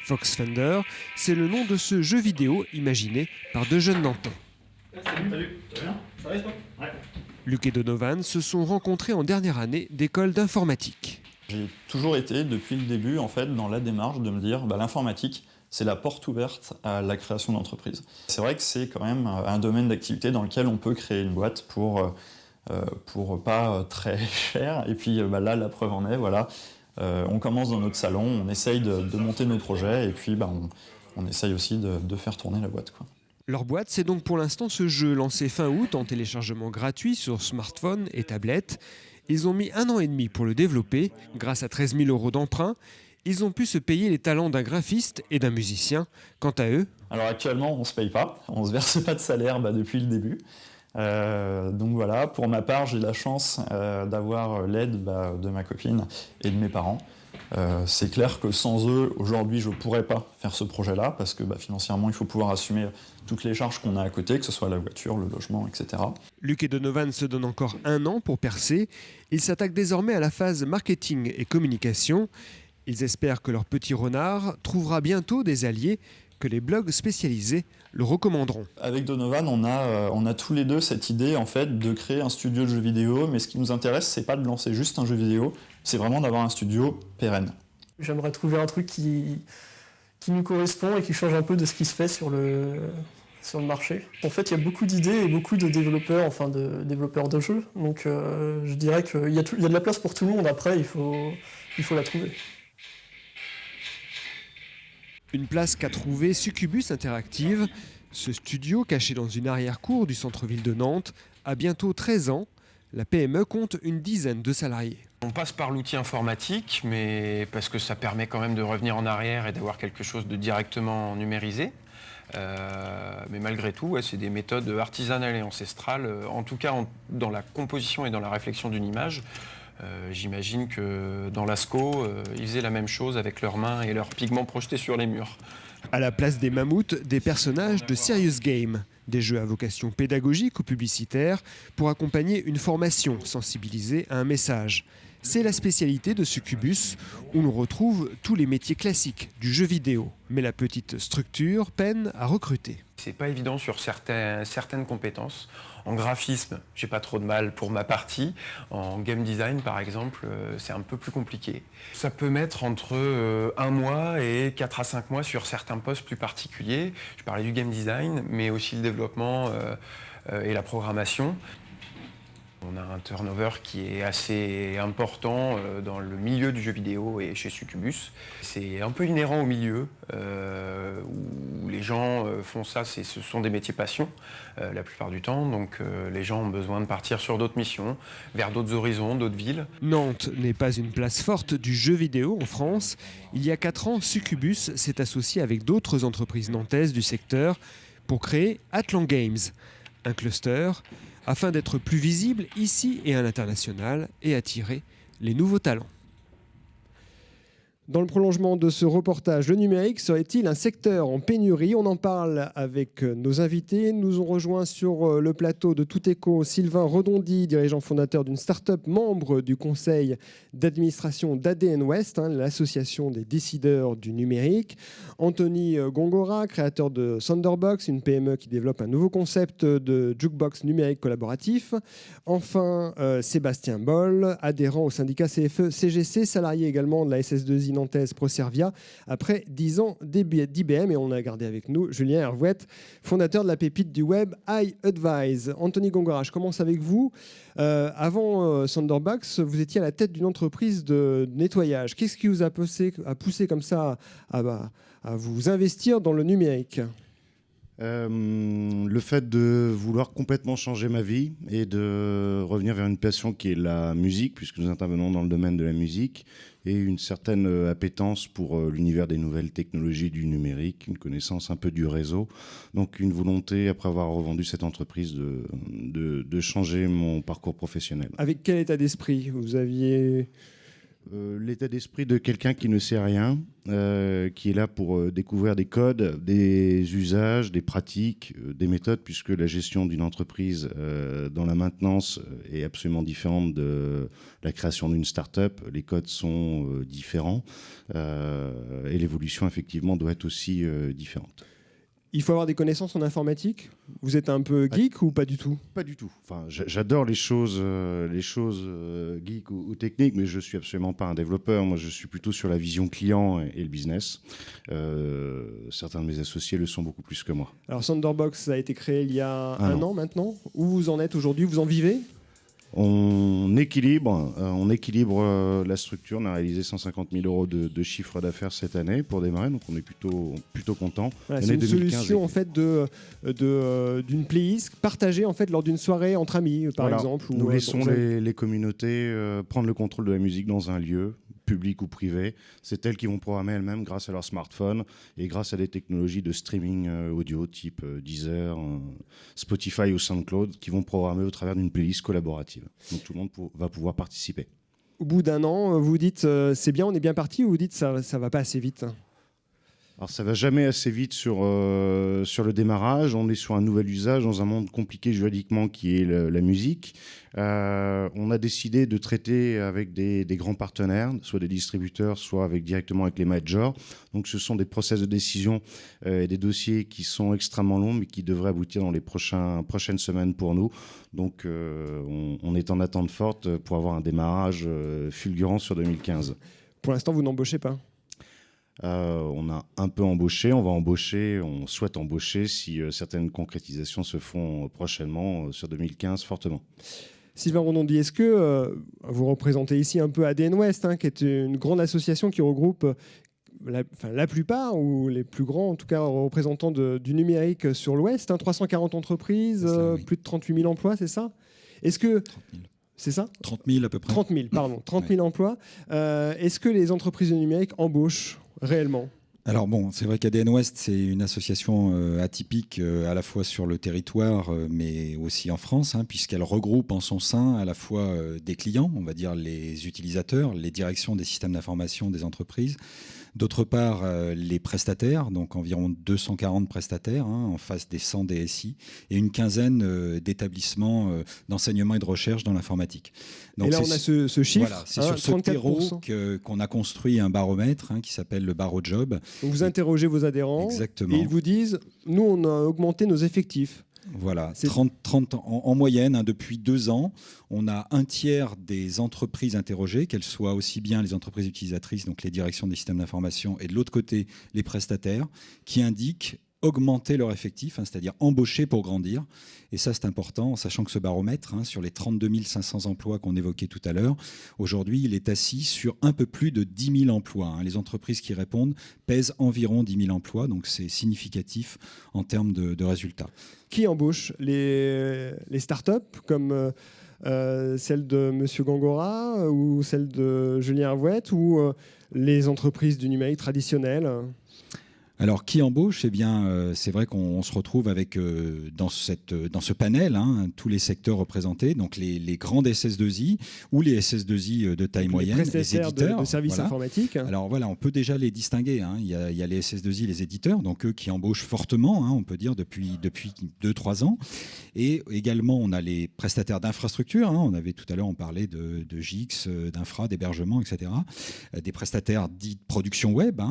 Foxfender, c'est le nom de ce jeu vidéo imaginé par deux jeunes Nantins. Salut, ça va bien? Ça va, toi? Ouais. Luc et Donovan se sont rencontrés en dernière année d'école d'informatique. J'ai toujours été, depuis le début, en fait, dans la démarche de me dire l'informatique, c'est la porte ouverte à la création d'entreprise. C'est vrai que c'est quand même un domaine d'activité dans lequel on peut créer une boîte pour pas très cher. Et puis là, la preuve en est, voilà. On commence dans notre salon, on essaye de monter nos projets et puis on essaye aussi de faire tourner la boîte, quoi. Leur boîte, c'est donc pour l'instant ce jeu lancé fin août en téléchargement gratuit sur smartphone et tablette. Ils ont mis 1 an et demi pour le développer, grâce à 13 000 € d'emprunt. ils ont pu se payer les talents d'un graphiste et d'un musicien. Quant à eux... Alors actuellement, on ne se paye pas, on ne se verse pas de salaire depuis le début. Donc voilà, pour ma part, j'ai la chance d'avoir l'aide de ma copine et de mes parents. C'est clair que sans eux, aujourd'hui, je ne pourrais pas faire ce projet-là, parce que financièrement, il faut pouvoir assumer toutes les charges qu'on a à côté, que ce soit la voiture, le logement, etc. Luc et Donovan se donnent encore 1 an pour percer. Ils s'attaquent désormais à la phase marketing et communication. Ils espèrent que leur petit renard trouvera bientôt des alliés, que les blogs spécialisés le recommanderont. Avec Donovan, on a tous les deux cette idée en fait de créer un studio de jeux vidéo, mais ce qui nous intéresse, c'est pas de lancer juste un jeu vidéo, c'est vraiment d'avoir un studio pérenne. J'aimerais trouver un truc qui nous correspond et qui change un peu de ce qui se fait sur le marché. En fait, il y a beaucoup d'idées et beaucoup de développeurs, de jeux. Donc je dirais qu'il y a de la place pour tout le monde. Après, il faut la trouver. Une place qu'a trouvé Succubus Interactive. Ce studio, caché dans une arrière-cour du centre-ville de Nantes, a bientôt 13 ans. La PME compte une dizaine de salariés. On passe par l'outil informatique, mais parce que ça permet quand même de revenir en arrière et d'avoir quelque chose de directement numérisé. Mais malgré tout, c'est des méthodes artisanales et ancestrales, en tout cas dans la composition et dans la réflexion d'une image. J'imagine que dans l'ASCO, ils faisaient la même chose avec leurs mains et leurs pigments projetés sur les murs. À la place des mammouths, des personnages de Serious Game, des jeux à vocation pédagogique ou publicitaire pour accompagner une formation sensibilisée à un message. C'est la spécialité de Succubus, où l'on retrouve tous les métiers classiques du jeu vidéo. Mais la petite structure peine à recruter. C'est pas évident sur certaines compétences. En graphisme, j'ai pas trop de mal pour ma partie. En game design, par exemple, c'est un peu plus compliqué. Ça peut mettre entre 1 mois et 4 à 5 mois sur certains postes plus particuliers. Je parlais du game design, mais aussi le développement et la programmation. On a un turnover qui est assez important dans le milieu du jeu vidéo et chez Succubus. C'est un peu inhérent au milieu où les gens font ça, ce sont des métiers passion la plupart du temps. Donc les gens ont besoin de partir sur d'autres missions, vers d'autres horizons, d'autres villes. Nantes n'est pas une place forte du jeu vidéo en France. Il y a 4 ans, Succubus s'est associé avec d'autres entreprises nantaises du secteur pour créer Atlan Games, un cluster afin d'être plus visible ici et à l'international et attirer les nouveaux talents. Dans le prolongement de ce reportage, le numérique serait-il un secteur en pénurie? On en parle avec nos invités. Nous ont rejoint sur le plateau de Tout Écho Sylvain Redondy, dirigeant fondateur d'une start-up, membre du conseil d'administration d'ADN West, l'association des décideurs du numérique. Anthony Gongora, créateur de Thunderbox, une PME qui développe un nouveau concept de jukebox numérique collaboratif. Enfin, Sébastien Boll, adhérent au syndicat CFE-CGC, salarié également de la SS2I nantaise Proservia, après 10 ans d'IBM. Et on a gardé avec nous Julien Hervouette, fondateur de la pépite du web iAdvise. Anthony Gongora, je commence avec vous. Avant Thunderbox, vous étiez à la tête d'une entreprise de nettoyage. Qu'est-ce qui vous a poussé comme ça à vous investir dans le numérique? Le fait de vouloir complètement changer ma vie et de revenir vers une passion qui est la musique, puisque nous intervenons dans le domaine de la musique, et une certaine appétence pour l'univers des nouvelles technologies du numérique, une connaissance un peu du réseau. Donc une volonté, après avoir revendu cette entreprise, de changer mon parcours professionnel. Avec quel état d'esprit vous aviez... L'état d'esprit de quelqu'un qui ne sait rien, qui est là pour découvrir des codes, des usages, des pratiques, des méthodes, puisque la gestion d'une entreprise dans la maintenance est absolument différente de la création d'une start-up. Les codes sont différents et l'évolution, effectivement, doit être aussi différente. Il faut avoir des connaissances en informatique? Vous êtes un peu geek ou pas du tout? Pas du tout. Enfin, j'adore les choses geek ou techniques, mais je suis absolument pas un développeur. Moi, je suis plutôt sur la vision client et le business. Certains de mes associés le sont beaucoup plus que moi. Alors, Thunderbox a été créé il y a un an maintenant. Où vous en êtes aujourd'hui? Vous en vivez? On équilibre la structure. On a réalisé 150 000 euros de chiffre d'affaires cette année pour démarrer, donc on est plutôt content. Voilà, c'est une solution en fait d'une playlist partagée en fait lors d'une soirée entre amis, par exemple. Nous laissons les communautés prendre le contrôle de la musique dans un lieu publiques ou privées. C'est elles qui vont programmer elles-mêmes grâce à leur smartphone et grâce à des technologies de streaming audio type Deezer, Spotify ou SoundCloud qui vont programmer au travers d'une playlist collaborative. Donc tout le monde va pouvoir participer. Au bout d'un an, vous dites c'est bien, on est bien parti, ou vous dites ça va pas assez vite? Alors ça va jamais assez vite sur le démarrage. On est sur un nouvel usage dans un monde compliqué juridiquement qui est la musique. On a décidé de traiter avec des grands partenaires, soit des distributeurs, soit directement avec les majors. Donc ce sont des process de décision et des dossiers qui sont extrêmement longs mais qui devraient aboutir dans les prochaines semaines pour nous. Donc on est en attente forte pour avoir un démarrage fulgurant sur 2015. Pour l'instant, vous n'embauchez pas? On a un peu embauché, on souhaite embaucher si certaines concrétisations se font prochainement sur 2015 fortement. Sylvain Rondondi, est-ce que vous représentez ici un peu ADN West, qui est une grande association qui regroupe la plupart, ou les plus grands en tout cas, représentants du numérique sur l'Ouest, 340 entreprises, oui. Plus de 38 000 emplois, c'est ça? Est-ce que... 30 000. C'est ça? 30 000 à peu près. 30 000, pardon. 30 000 emplois. Est-ce que les entreprises de numérique embauchent réellement? Alors bon, c'est vrai qu'ADN West, c'est une association atypique à la fois sur le territoire, mais aussi en France, puisqu'elle regroupe en son sein à la fois des clients, on va dire les utilisateurs, les directions des systèmes d'information des entreprises, d'autre part les prestataires, donc environ 240 prestataires en face des 100 DSI, et une quinzaine d'établissements d'enseignement et de recherche dans l'informatique. Donc et là, on a ce chiffre. Voilà, c'est sur ce terreau qu'on a construit un baromètre qui s'appelle le BaroJob. Donc vous interrogez vos adhérents. Exactement. Et ils vous disent, nous, on a augmenté nos effectifs. Voilà, 30 en moyenne, depuis 2 ans, on a un tiers des entreprises interrogées, qu'elles soient aussi bien les entreprises utilisatrices, donc les directions des systèmes d'information, et de l'autre côté, les prestataires, qui indiquent augmenter leur effectif, c'est-à-dire embaucher pour grandir. Et ça, c'est important, en sachant que ce baromètre, sur les 32 500 emplois qu'on évoquait tout à l'heure, aujourd'hui, il est assis sur un peu plus de 10 000 emplois. Les entreprises qui répondent pèsent environ 10 000 emplois, donc c'est significatif en termes de résultats. Qui embauche? Les startups comme celle de M. Gangora ou celle de Julien Hervouette, ou les entreprises du numérique traditionnelles? Alors, qui embauche? Eh bien, c'est vrai qu'on se retrouve avec, dans ce panel, tous les secteurs représentés, donc les grandes SS2I ou les SS2I de taille moyenne, les éditeurs. De services informatiques. Alors voilà, on peut déjà les distinguer. Il y a les SS2I, les éditeurs, donc eux qui embauchent fortement, on peut dire, depuis 2-3 ans. Et également, on a les prestataires d'infrastructures. On avait tout à l'heure, on parlait de GIX, d'infra, d'hébergement, etc. Des prestataires dits de production web,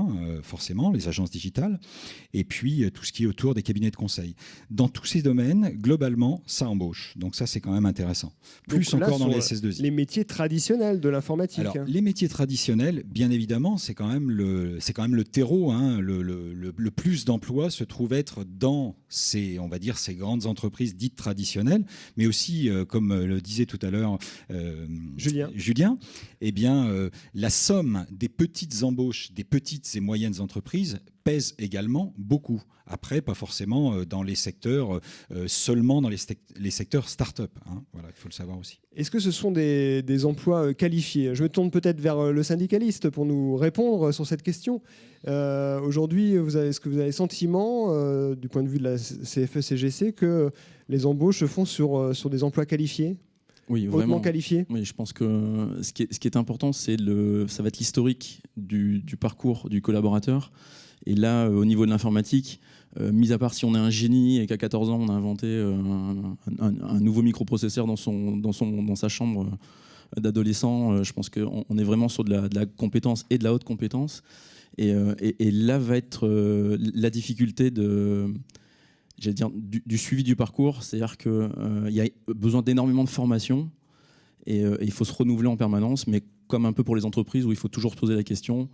forcément, les agences digitales. Et puis tout ce qui est autour des cabinets de conseil. Dans tous ces domaines, globalement, ça embauche. Donc ça, c'est quand même intéressant. Plus donc, encore dans les SS2I. Les métiers traditionnels de l'informatique. Alors, les métiers traditionnels, bien évidemment, c'est quand même le terreau. Le plus d'emplois se trouve être dans ces grandes entreprises dites traditionnelles, mais aussi, comme le disait tout à l'heure Julien, eh bien, la somme des petites embauches, des petites et moyennes entreprises pèse également beaucoup. Après, pas forcément dans les secteurs, seulement dans les secteurs start-up. Voilà, il faut le savoir aussi. Est-ce que ce sont des emplois qualifiés? Je me tourne peut-être vers le syndicaliste pour nous répondre sur cette question. Aujourd'hui, est-ce que vous avez le sentiment, du point de vue de la CFE-CGC, que les embauches se font sur des emplois qualifiés? Oui, vraiment qualifié. Oui, je pense que ce qui est important, ça va être l'historique du parcours du collaborateur. Et là, au niveau de l'informatique, mis à part si on est un génie et qu'à 14 ans, on a inventé un nouveau microprocesseur dans sa chambre d'adolescent, je pense qu'on est vraiment sur de la compétence et de la haute compétence. Et là va être la difficulté du suivi du parcours. C'est-à-dire qu'il y a besoin d'énormément de formation et il faut se renouveler en permanence, mais comme un peu pour les entreprises où il faut toujours se poser la question,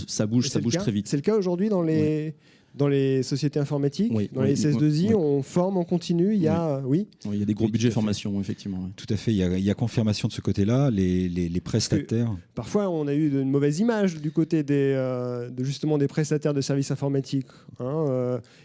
ça bouge très vite. C'est le cas aujourd'hui dans les... Dans les sociétés informatiques, dans les SS2I, on forme en continu. Il y a, il y a des gros budgets formation, effectivement. Tout à fait. Il y a confirmation de ce côté-là. Les prestataires. Parfois, on a eu une mauvaise image du côté justement des prestataires de services informatiques.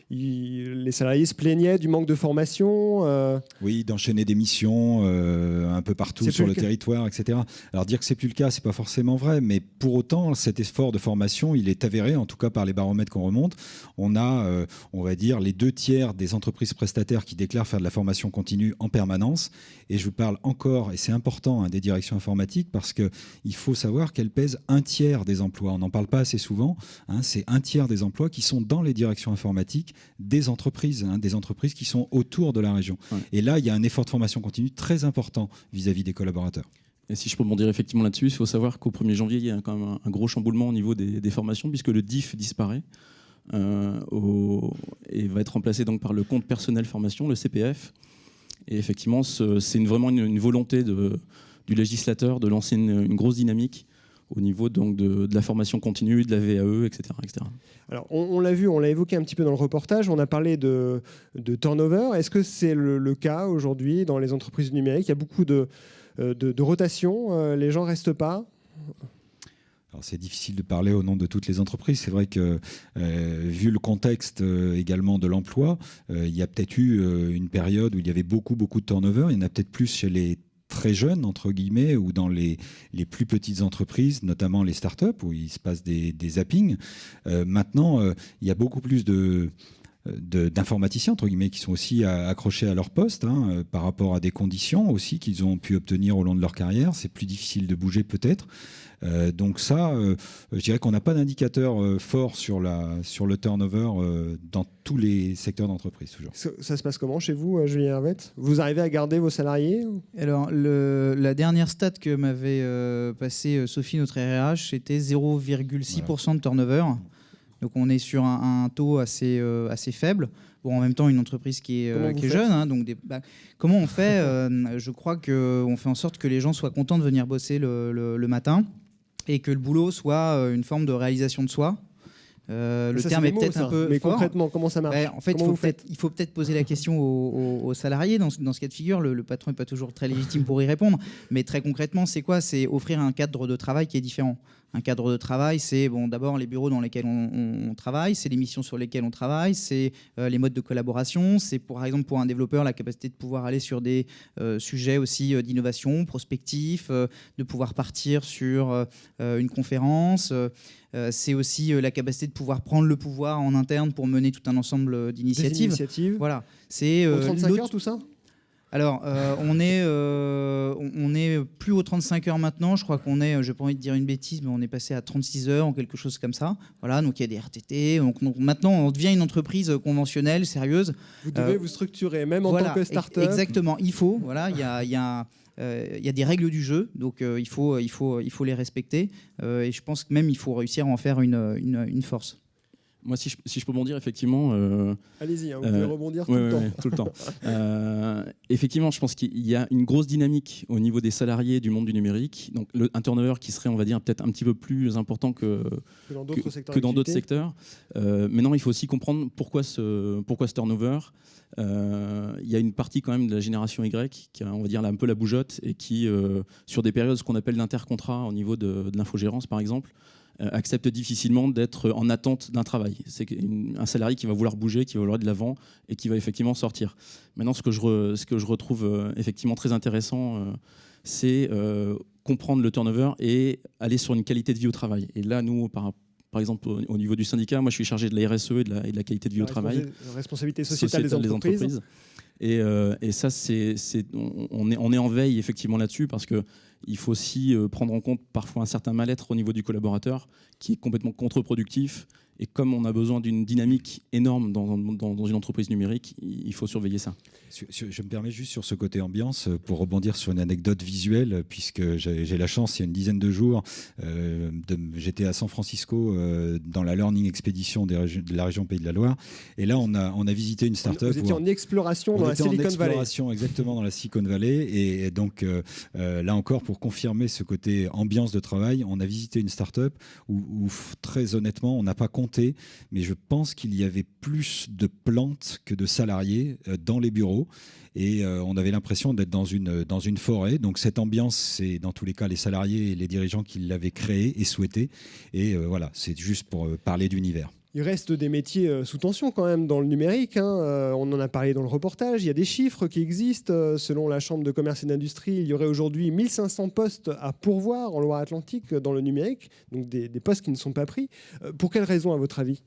Les salariés se plaignaient du manque de formation. Oui, d'enchaîner des missions un peu partout sur le territoire, etc. Alors dire que c'est plus le cas, c'est pas forcément vrai, mais pour autant, cet effort de formation, il est avéré, en tout cas par les baromètres qu'on remonte. On a, on va dire, les 2/3 des entreprises prestataires qui déclarent faire de la formation continue en permanence. Et je vous parle encore, et c'est important, des directions informatiques, parce qu'il faut savoir qu'elles pèsent 1/3 des emplois. On n'en parle pas assez souvent. C'est 1/3 des emplois qui sont dans les directions informatiques des entreprises qui sont autour de la région. Ouais. Et là, il y a un effort de formation continue très important vis-à-vis des collaborateurs. Et si je peux rebondir effectivement là-dessus, il faut savoir qu'au 1er janvier, il y a quand même un gros chamboulement au niveau des formations, puisque le DIF disparaît et va être remplacé donc par le compte personnel formation, le CPF. Et effectivement, c'est vraiment une volonté du législateur de lancer une grosse dynamique au niveau donc de la formation continue, de la VAE, etc. etc. Alors, on l'a vu, on l'a évoqué un petit peu dans le reportage, on a parlé de turnover. Est-ce que c'est le cas aujourd'hui dans les entreprises numériques ? Il y a beaucoup de rotation, les gens ne restent pas ? Alors, c'est difficile de parler au nom de toutes les entreprises. C'est vrai que, vu le contexte également de l'emploi, il y a peut-être eu une période où il y avait beaucoup de turnover. Il y en a peut-être plus chez les très jeunes, entre guillemets, ou dans les plus petites entreprises, notamment les startups, où il se passe des zappings. Maintenant, il y a beaucoup plus d'informaticiens, entre guillemets, qui sont aussi accrochés à leur poste par rapport à des conditions aussi qu'ils ont pu obtenir au long de leur carrière. C'est plus difficile de bouger peut-être. Donc ça, je dirais qu'on n'a pas d'indicateur fort sur le turnover dans tous les secteurs d'entreprise toujours. Ça se passe comment chez vous, Julien Hervette ? Vous arrivez à garder vos salariés ? Alors, la dernière stat que m'avait passée Sophie, notre RH, c'était 0,6% de turnover. Donc on est sur un taux assez faible. Bon, en même temps, une entreprise qui est jeune. Donc comment on fait ? Je crois qu'on fait en sorte que les gens soient contents de venir bosser le matin et que le boulot soit une forme de réalisation de soi. Le terme est peut-être un peu mais fort. Concrètement, comment ça marche ? En fait, il faut peut-être poser la question aux salariés. Dans ce cas de figure, le patron n'est pas toujours très légitime pour y répondre. Mais très concrètement, c'est quoi ? C'est offrir un cadre de travail qui est différent. Un cadre de travail, c'est d'abord les bureaux dans lesquels on travaille, c'est les missions sur lesquelles on travaille, c'est les modes de collaboration, c'est par exemple pour un développeur la capacité de pouvoir aller sur des sujets aussi d'innovation, prospectifs, de pouvoir partir sur une conférence. C'est aussi la capacité de pouvoir prendre le pouvoir en interne pour mener tout un ensemble d'initiatives. Voilà. C'est 35 heures tout ça ? Alors, on est plus aux 35 heures maintenant. Je crois qu'on est, je n'ai pas envie de dire une bêtise, mais on est passé à 36 heures ou quelque chose comme ça. Voilà, donc il y a des RTT. Donc maintenant, on devient une entreprise conventionnelle, sérieuse. Vous devez vous structurer, même en tant que start-up. Exactement, il faut. Voilà, il y a des règles du jeu, donc il faut les respecter. Et je pense que même il faut réussir à en faire une force. Moi, si je peux rebondir, effectivement... Allez-y, vous pouvez rebondir tout le temps. Tout le temps. Effectivement, je pense qu'il y a une grosse dynamique au niveau des salariés du monde du numérique. Donc, un turnover qui serait, on va dire, peut-être un petit peu plus important que dans d'autres secteurs. Maintenant, il faut aussi comprendre pourquoi ce turnover. Il y a une partie quand même de la génération Y qui a, on va dire, un peu la bougeotte et qui, sur des périodes, ce qu'on appelle d'intercontrat au niveau de l'infogérance, par exemple, accepte difficilement d'être en attente d'un travail. C'est un salarié qui va vouloir bouger, qui va vouloir de l'avant et qui va effectivement sortir. Maintenant, ce que je retrouve effectivement très intéressant, c'est comprendre le turnover et aller sur une qualité de vie au travail. Et là, nous, par exemple, au niveau du syndicat, moi, je suis chargé de la RSE et de la qualité de vie au travail. Responsabilité sociétale des entreprises. Et ça, on est en veille effectivement là-dessus parce que il faut aussi prendre en compte parfois un certain mal-être au niveau du collaborateur qui est complètement contre-productif. Et comme on a besoin d'une dynamique énorme dans une entreprise numérique, il faut surveiller ça. Je me permets juste sur ce côté ambiance pour rebondir sur une anecdote visuelle, puisque j'ai la chance, il y a une dizaine de jours, j'étais à San Francisco dans la Learning Expedition de la région Pays de la Loire. Et là, on a visité une start-up. Vous étiez en exploration dans la Silicon Valley. Exactement, dans la Silicon Valley. Et donc, là encore, pour confirmer ce côté ambiance de travail, on a visité une start-up où très honnêtement, on n'a pas compté, mais je pense qu'il y avait plus de plantes que de salariés dans les bureaux. Et on avait l'impression d'être dans une forêt. Donc cette ambiance, c'est dans tous les cas les salariés et les dirigeants qui l'avaient créée et souhaité. Et voilà, c'est juste pour parler d'univers. Il reste des métiers sous tension quand même dans le numérique. On en a parlé dans le reportage. Il y a des chiffres qui existent. Selon la Chambre de commerce et d'industrie, il y aurait aujourd'hui 1500 postes à pourvoir en Loire-Atlantique dans le numérique. Donc des postes qui ne sont pas pris. Pour quelles raisons, à votre avis ?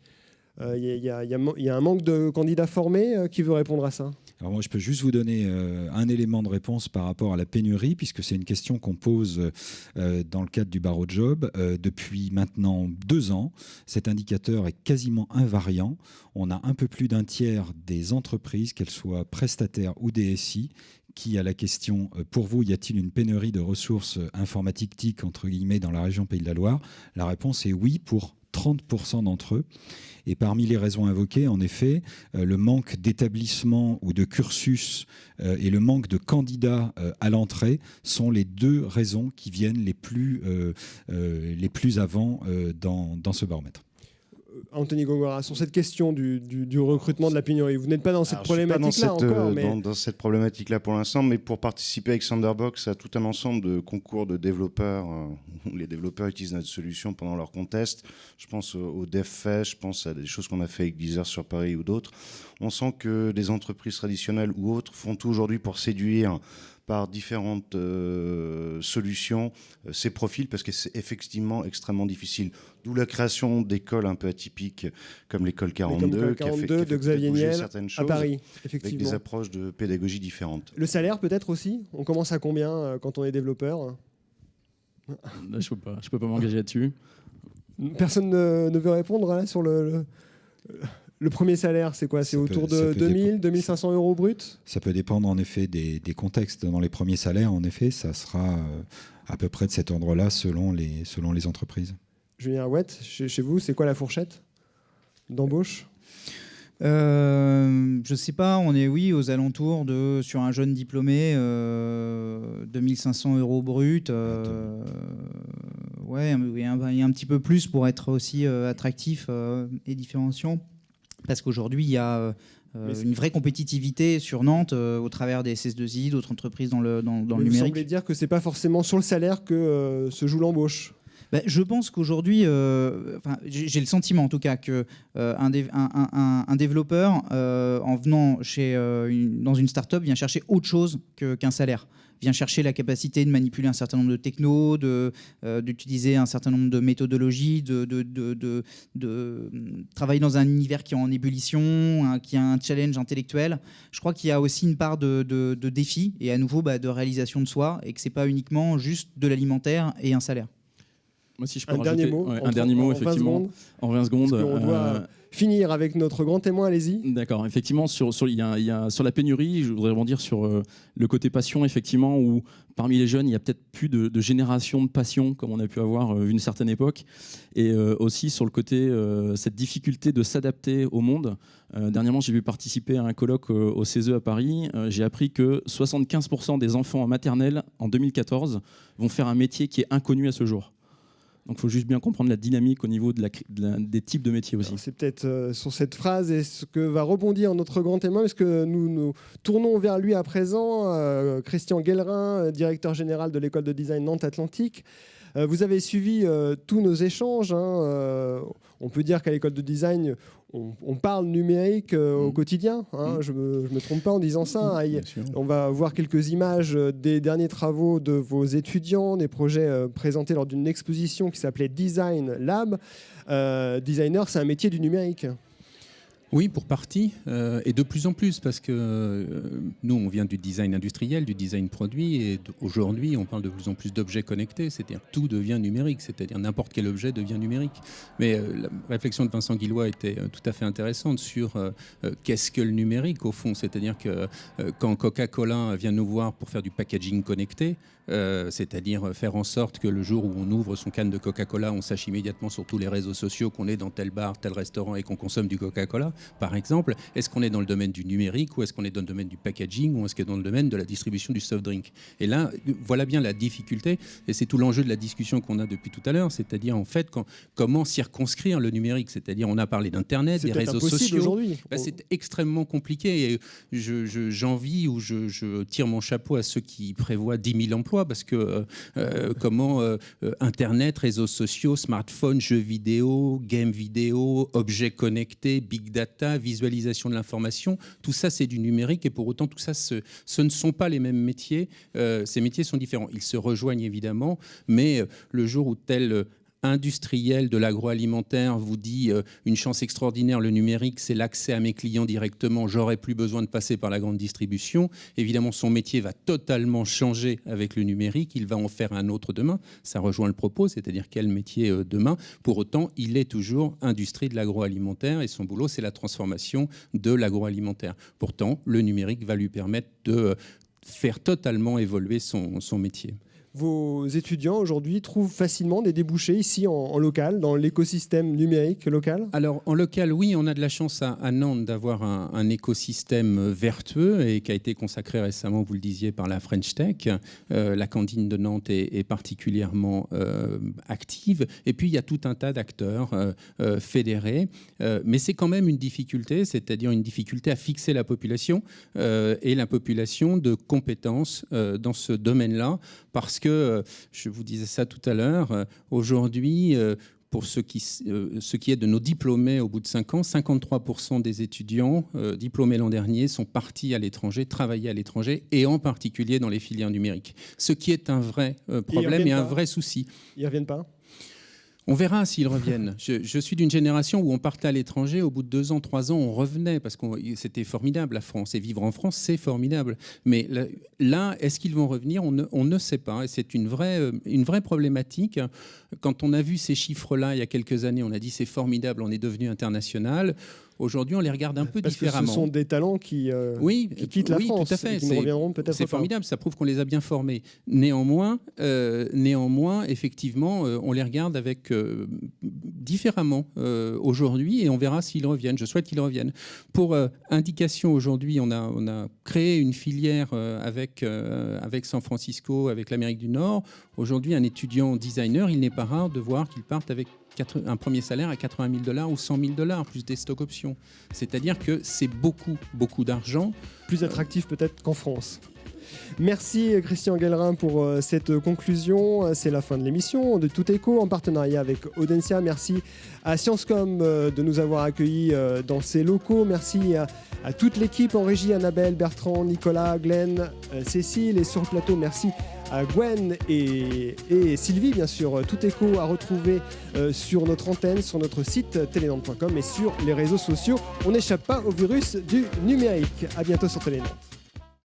Il y a un manque de candidats formés. Qui veut répondre à ça ? Alors moi, je peux juste vous donner un élément de réponse par rapport à la pénurie, puisque c'est une question qu'on pose dans le cadre du Barreau Job depuis maintenant 2 ans. Cet indicateur est quasiment invariant. On a un peu plus d'un tiers des entreprises, qu'elles soient prestataires ou DSI, qui à la question « Pour vous, y a-t-il une pénurie de ressources informatiques TIC entre guillemets dans la région Pays de la Loire ?» La réponse est oui pour 30% d'entre eux. Et parmi les raisons invoquées, en effet, le manque d'établissement ou de cursus et le manque de candidats à l'entrée sont les 2 raisons qui viennent les plus avant dans ce baromètre. Anthony Gongora, sur cette question du recrutement de la pénurie, vous n'êtes pas dans cette problématique-là encore, mais... dans cette problématique-là pour l'instant, mais pour participer avec Thunderbox à tout un ensemble de concours de développeurs, où les développeurs utilisent notre solution pendant leur contest. Je pense au DevFest, je pense à des choses qu'on a fait avec Deezer sur Paris ou d'autres. On sent que des entreprises traditionnelles ou autres font tout aujourd'hui pour séduire par différentes solutions ces profils, parce que c'est effectivement extrêmement difficile. D'où la création d'écoles un peu atypiques comme l'école 42, qui a fait de Xavier bouger Niel certaines choses, à Paris, effectivement. avec des approches de pédagogie différentes. Le salaire peut-être aussi ? On commence à combien quand on est développeur ? Là, je peux pas m'engager là-dessus. Personne ne veut répondre là, sur le premier salaire, c'est quoi ? C'est autour de 2000, 2500 euros brut ? Ça peut dépendre en effet des contextes. Dans les premiers salaires, en effet, ça sera à peu près de cet ordre-là selon les entreprises. Julien Arouette, chez vous, c'est quoi la fourchette d'embauche ? Je sais pas, on est aux alentours sur un jeune diplômé, 2500 euros brut. Ouais, il y a un petit peu plus pour être aussi attractif et différenciant. Parce qu'aujourd'hui, il y a une vraie compétitivité sur Nantes au travers des SS2I, d'autres entreprises dans le numérique. Vous semblez dire que ce n'est pas forcément sur le salaire que se joue l'embauche. Je pense qu'aujourd'hui, j'ai le sentiment en tout cas qu'un développeur, en venant dans une start-up, vient chercher autre chose qu'un salaire. Vient chercher la capacité de manipuler un certain nombre de technos, d'utiliser un certain nombre de méthodologies, de travailler dans un univers qui est en ébullition, qui a un challenge intellectuel. Je crois qu'il y a aussi une part de défi et à nouveau de réalisation de soi, et que ce n'est pas uniquement juste de l'alimentaire et un salaire. Moi, si je peux rajouter un dernier mot, effectivement, en 20 secondes. On doit finir avec notre grand témoin, allez-y. D'accord, effectivement, sur la pénurie, je voudrais rebondir sur le côté passion, effectivement, où parmi les jeunes, il y a peut-être plus de génération de passion, comme on a pu avoir vu une certaine époque, et aussi sur le côté, cette difficulté de s'adapter au monde. Dernièrement, j'ai vu participer à un colloque au CESE à Paris. J'ai appris que 75% des enfants en maternelle, en 2014, vont faire un métier qui est inconnu à ce jour. Donc il faut juste bien comprendre la dynamique au niveau des types de métiers aussi. Alors, c'est peut-être sur cette phrase et ce que va rebondir notre grand témoin, parce que nous tournons vers lui à présent, Christian Guellerin, directeur général de l'école de design Nantes Atlantique. Vous avez suivi tous nos échanges. On peut dire qu'à l'école de design, on parle numérique au quotidien. Je me trompe pas en disant ça. On va voir quelques images des derniers travaux de vos étudiants, des projets présentés lors d'une exposition qui s'appelait Design Lab. Designer, c'est un métier du numérique. Oui, pour partie, et de plus en plus, parce que nous, on vient du design industriel, du design produit, et aujourd'hui, on parle de plus en plus d'objets connectés, c'est-à-dire tout devient numérique, c'est-à-dire n'importe quel objet devient numérique. Mais la réflexion de Vincent Guillois était tout à fait intéressante sur qu'est-ce que le numérique, au fond, c'est-à-dire que quand Coca-Cola vient nous voir pour faire du packaging connecté, c'est-à-dire faire en sorte que le jour où on ouvre son canne de Coca-Cola, on sache immédiatement sur tous les réseaux sociaux qu'on est dans tel bar, tel restaurant et qu'on consomme du Coca-Cola. par exemple, est-ce qu'on est dans le domaine du numérique ou est-ce qu'on est dans le domaine du packaging ou est-ce qu'on est dans le domaine de la distribution du soft drink? Et là, voilà bien la difficulté, et c'est tout l'enjeu de la discussion qu'on a depuis tout à l'heure, c'est-à-dire en fait comment circonscrire le numérique, c'est-à-dire on a parlé d'Internet, des réseaux sociaux. Aujourd'hui. C'est extrêmement compliqué, et j'envie ou je tire mon chapeau à ceux qui prévoient 10 000 emplois, parce que comment Internet, réseaux sociaux, smartphones, jeux vidéo, games vidéo, objets connectés, big data, visualisation de l'information, tout ça c'est du numérique, et pour autant tout ça ce ne sont pas les mêmes métiers, ces métiers sont différents. Ils se rejoignent évidemment, mais le jour où tel industriel de l'agroalimentaire vous dit une chance extraordinaire, le numérique, c'est l'accès à mes clients directement, j'aurai plus besoin de passer par la grande distribution. Évidemment, son métier va totalement changer avec le numérique, il va en faire un autre demain. Ça rejoint le propos, c'est-à-dire quel métier demain. Pour autant, il est toujours industrie de l'agroalimentaire et son boulot, c'est la transformation de l'agroalimentaire. Pourtant, le numérique va lui permettre de faire totalement évoluer son métier. Vos étudiants aujourd'hui trouvent facilement des débouchés ici en local, dans l'écosystème numérique local? Alors en local, oui, on a de la chance à Nantes d'avoir un écosystème vertueux et qui a été consacré récemment, vous le disiez, par la French Tech. La cantine de Nantes est particulièrement active. Et puis il y a tout un tas d'acteurs fédérés. Mais c'est quand même une difficulté, c'est-à-dire une difficulté à fixer la population et la population de compétences dans ce domaine-là. Parce que, je vous disais ça tout à l'heure, aujourd'hui, pour ce qui est de nos diplômés au bout de 5 ans, 53% des étudiants diplômés l'an dernier sont partis à l'étranger, travailler à l'étranger, et en particulier dans les filières numériques. Ce qui est un vrai problème et un vrai souci. Ils ne reviennent pas? On verra s'ils reviennent. Je suis d'une génération où on partait à l'étranger, au bout de 2 ans, 3 ans, on revenait, parce que c'était formidable la France, et vivre en France, c'est formidable. Mais là, est-ce qu'ils vont revenir? On ne sait pas, et c'est une vraie problématique. Quand on a vu ces chiffres-là il y a quelques années, on a dit c'est formidable, on est devenu international. Aujourd'hui, on les regarde un peu différemment. Parce que ce sont des talents qui quittent la France, tout à fait. Et qui ne reviendront peut-être pas. C'est formidable, ça prouve qu'on les a bien formés. Néanmoins, effectivement, on les regarde avec différemment aujourd'hui, et on verra s'ils reviennent. Je souhaite qu'ils reviennent. Pour indication, aujourd'hui, on a créé une filière avec San Francisco, avec l'Amérique du Nord. Aujourd'hui, un étudiant designer, il n'est pas rare de voir qu'il parte avec un premier salaire à $80 000 ou $100 000, plus des stock options. C'est-à-dire que c'est beaucoup, beaucoup d'argent. Plus attractif peut-être qu'en France. Merci Christian Guellerin pour cette conclusion. C'est la fin de l'émission de Tout Éco en partenariat avec Audencia. Merci à Sciencescom de nous avoir accueillis dans ses locaux. Merci à toute l'équipe en régie, Annabelle, Bertrand, Nicolas, Glenn, Cécile, et sur le plateau, merci à Gwen et Sylvie, bien sûr. Tout Éco à retrouver sur notre antenne, sur notre site telenantes.com et sur les réseaux sociaux. On n'échappe pas au virus du numérique. À bientôt sur Télé Nantes.